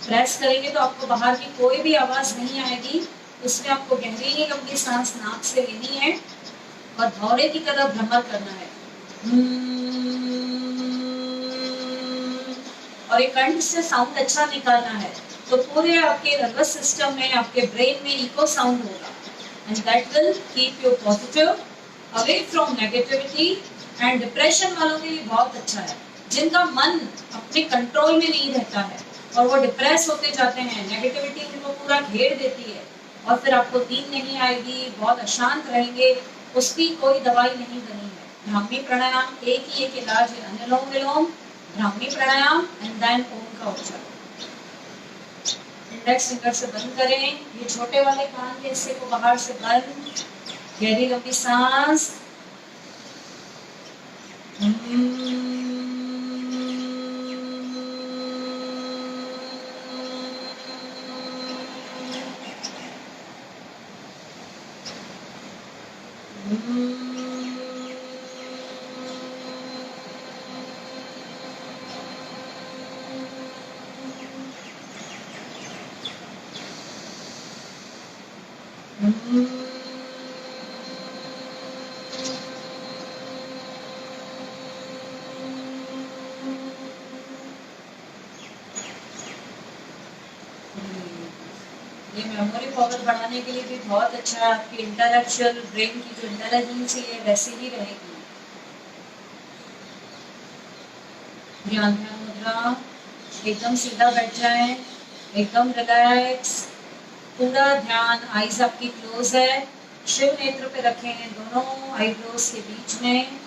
[SPEAKER 1] प्रेस करेंगे तो आपको बाहर की कोई भी आवाज नहीं आएगी, उसमें आपको गहरी लंबी सांस नाक से लेनी है और भौरे की तरह भ्रमर करना है और एक कंठ से साउंड अच्छा निकालना है, तो पूरे आपके नर्वस सिस्टम में, आपके ब्रेन में इको साउंड होगा and that will keep you positive, away from negativity and depression वालों के लिए बहुत अच्छा है, जिनका मन अपने कंट्रोल में नहीं रहता है और वो डिप्रेस होते जाते हैं, नेगेटिविटी उनको पूरा घेर देती है और फिर आपको नींद नहीं आएगी, बहुत अशांत रहेंगे, उसकी कोई दवाई नहीं बनी है। ब्राह्मी प्राणायाम एक ही एक इलाज है, अनुलोम विलोम, ब्राह्मी प्राणायाम एंड देन ओम का उच्चारण। इंडेक्स फिंगर से बंद करें, ये छोटे वाले कान के हिस्से को बाहर से बंद, गहरी लंबी सांस, ये मेमोरी पावर बढ़ाने के लिए भी बहुत अच्छा है, आपकी इंटेलेक्चुअल ब्रेन की जो इंटेलिजेंसी है वैसी ही रहेगी। ध्यान ध्यान मुद्रा, एकदम सीधा बैठ जाएं, एकदम रिलैक्स, पूरा ध्यान, आईज आपकी क्लोज है, शिव नेत्र पे रखें दोनों आईब्रोज के बीच में,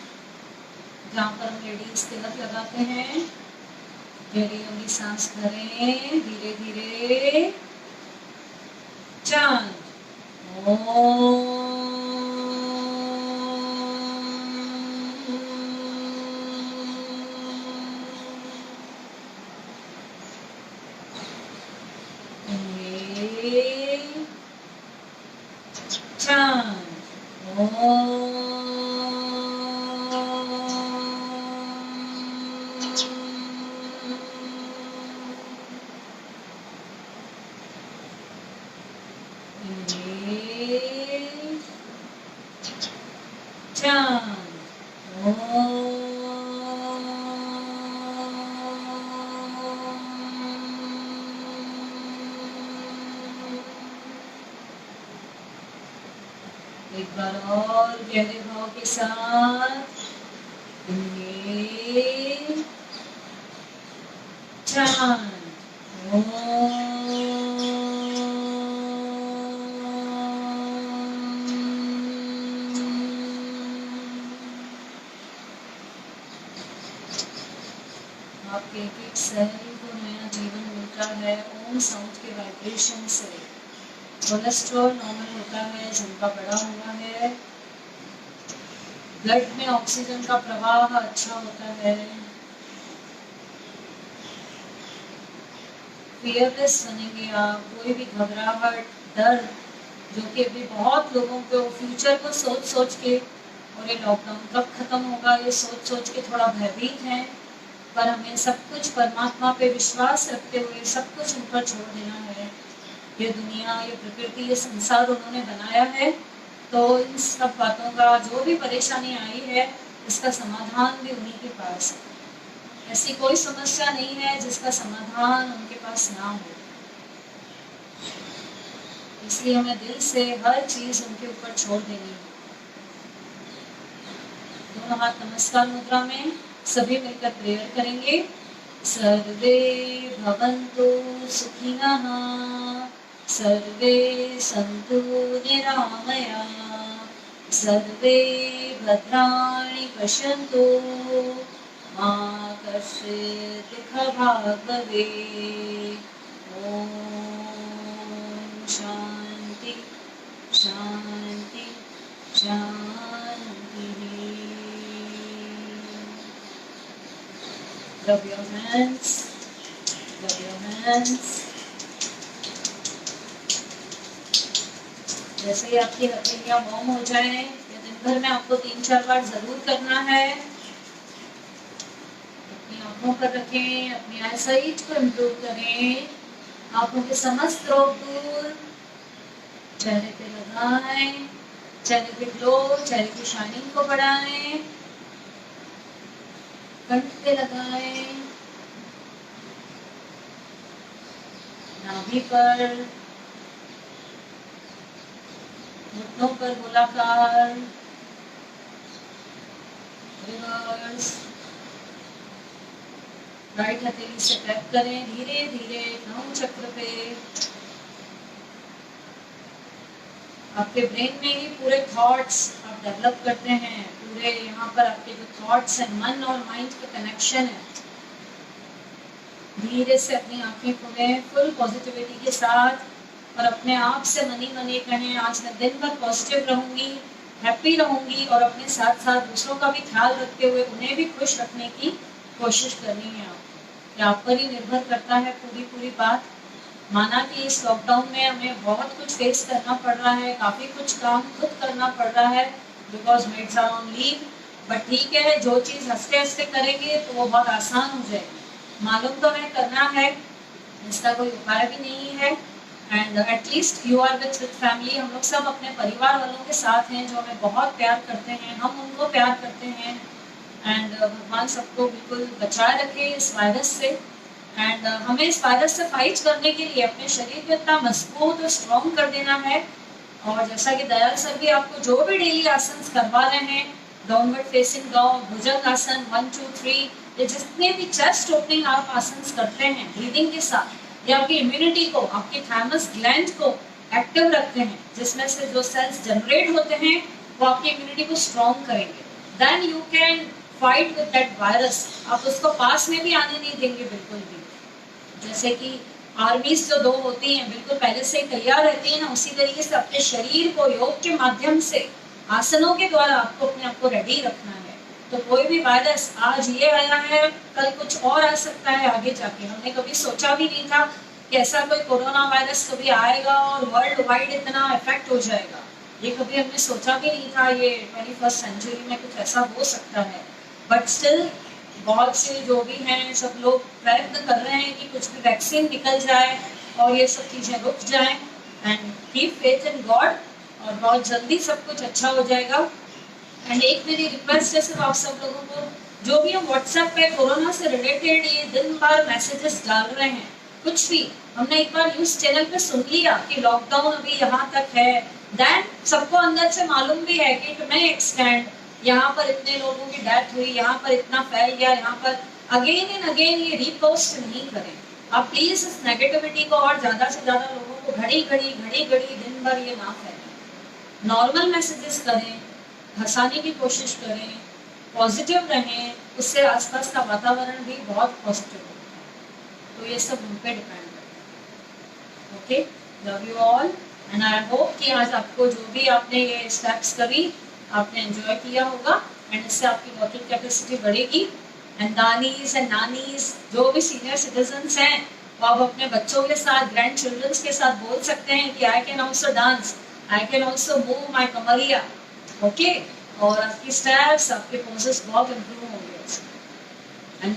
[SPEAKER 1] जहाँ पर हम लेडीज तिलक लगाते हैं। गहरी लंबी सांस भरें, धीरे धीरे चांद एक बार और गहरे भाव के साथ चांद आपके एक एक सेल को नया जीवन मिलता है ओम साउंड के वाइब्रेशन से। कोलेस्ट्रॉल नॉर्मल होता है, जिनका बड़ा हुआ है, ब्लड में ऑक्सीजन का प्रवाह अच्छा होता है, फियरलेस बनेंगे आप, कोई भी घबराहट, डर जो कि अभी बहुत लोगों को फ्यूचर को सोच सोच के और ये लॉकडाउन कब खत्म होगा ये सोच सोच के थोड़ा भयभीत हैं, पर हमें सब कुछ परमात्मा पे विश्वास रखते हुए सब कुछ ऊपर छोड़ देना है। ये दुनिया, ये प्रकृति, ये संसार उन्होंने बनाया है, तो इन सब बातों का जो भी परेशानी आई है इसका समाधान भी उन्हीं के पास है। ऐसी कोई समस्या नहीं है जिसका समाधान उनके पास ना हो, इसलिए हमें दिल से हर चीज उनके ऊपर छोड़ देनी है। दोनों हाथ नमस्कार मुद्रा में सभी मिलकर प्रेयर करेंगे। सर्वे भवन्तु सुखिनः, सर्वे सन्तु निरामया, सर्वे भद्राणि पश्यन्तु, मा कश्चित् दुःखभाग् भवेत्। ॐ शान्ति शान्ति शान्तिः। Rub your hands, rub your hands। जैसे ही आपकी हथेलियां वार्म हो जाएं या दिन भर में आपको 3-4 बार जरूर करना है। अपनी आंखों पर रखें, अपनी आईसाइट को इम्प्रूव करें, आंखों के समस्त रोग दूर, चेहरे पे लगाएं, चेहरे पे ग्लो, चेहरे की शाइनिंग को बढ़ाएं, कंठ पे लगाएं, नाभि पर, घुटनों पर गोलाकार, रिवर्स, राइट हथेली से टैप करें धीरे धीरे क्रॉन चक्र पे। आपके ब्रेन में ही पूरे थॉट्स आप डेवलप करते हैं, पूरे यहाँ पर आपके जो थॉट्स हैं, मन और माइंड का कनेक्शन है। धीरे से अपनी आंखें खोलें फुल पॉजिटिविटी के साथ और अपने आप से मनी मनी कहें, आज मैं दिन भर पॉजिटिव रहूंगी, हैप्पी रहूंगी और अपने साथ साथ दूसरों का भी ख्याल रखते हुए उन्हें भी खुश रखने की कोशिश करनी है। आपको आप पर ही निर्भर करता है पूरी बात। माना कि इस लॉकडाउन में हमें बहुत कुछ फेस करना पड़ रहा है, काफ़ी कुछ काम खुद करना पड़ रहा है because maids are on leave, but ठीक है, जो चीज़ हंसते हंसते करेंगे तो वो बहुत आसान हो जाएगी। मालूम तो है करना है, इसका कोई उपाय भी नहीं है। And at least you are with family, हम लोग सब अपने परिवार वालों के साथ हैं जो हमें बहुत प्यार करते हैं, हम उनको प्यार करते हैं। एंड भगवान सबको बिल्कुल बचाए रखे इस वायरस से। एंड हमें इस वायरस से फाइट करने के लिए अपने शरीर को इतना मजबूत और स्ट्रॉन्ग कर देना है। और जैसा कि दयाल सर भी आपको जो भी डेली आसन करवा रहे हैं, डाउनवर्ड फेसिंग डॉग, भुजंग आसन 1 2 3, ये जितने भी चेस्ट ओपनिंग आप आसन करते हैं ब्रीदिंग के साथ, ये आपकी इम्यूनिटी को, आपकी थाइमस ग्लैंड को एक्टिव रखते हैं, जिसमें से जो सेल्स जनरेट होते हैं वो आपकी इम्यूनिटी को स्ट्रॉन्ग करेंगे। Then you can fight with that virus. आप उसको पास में भी आने नहीं देंगे बिल्कुल भी। जैसे कि आर्मीज जो 2 होती हैं बिल्कुल पहले से तैयार रहती है ना, उसी तरीके से अपने शरीर को योग के माध्यम से, आसनों के द्वारा आपको अपने आप को रेडी रखना है। तो कोई भी वायरस आज ये आया है, कल कुछ और आ सकता है आगे जाके। हमने कभी सोचा भी नहीं था कि ऐसा कोई कोरोना वायरस कभी आएगा और वर्ल्ड वाइड इतना इफेक्ट हो जाएगा। ये कभी हमने सोचा भी नहीं था, ये 21st सेंचुरी में कुछ ऐसा हो सकता है। बट स्टिल बहुत से जो भी हैं सब लोग प्रयत्न कर रहे हैं कि कुछ भी वैक्सीन निकल जाए और ये सब चीज़ें रुक जाएं। And keep faith in God, और बहुत जल्दी सब कुछ अच्छा हो जाएगा। एंड एक मेरी रिक्वेस्ट है सिर्फ आप सब लोगों को, जो भी हम व्हाट्सएप पे कोरोना से रिलेटेड ये दिन भर मैसेजेस डाल रहे हैं, कुछ भी हमने एक बार न्यूज़ चैनल पे सुन लिया कि लॉकडाउन अभी यहाँ तक है, देन सबको अंदर से मालूम भी है कि टू एन एक्सटेंड यहाँ पर इतने लोगों की डेथ हुई, यहाँ पर इतना फैल गया, यहाँ पर अगेन एंड अगेन ये रीपोस्ट नहीं करें। आप प्लीज इस नेगेटिविटी को और ज्यादा से ज्यादा लोगों को घड़ी घड़ी दिन भर ये ना फैलाएं। नॉर्मल मैसेजेस करें, हंसाने की कोशिश करें, पॉजिटिव रहें, उससे आसपास का वातावरण भी बहुत पॉजिटिव होता है। तो ये सब उन पे डिपेंड करता है। Okay, love you all and I hope कि आज आपको जो भी आपने ये स्टेप्स करी आपने एंजॉय किया होगा एंड इससे आपकी वॉकिंग कैपेसिटी बढ़ेगी। एंड दानीज एंड नानीज, जो भी सीनियर सिटीजन्स हैं, वो आप अपने बच्चों के साथ, ग्रैंड चिल्ड्रंस के साथ बोल सकते हैं कि I can also dance, I can also move my कमरिया। ओके, और आपकी स्टेप्स, आपके पोजेस बहुत इम्प्रूव होंगे। एंड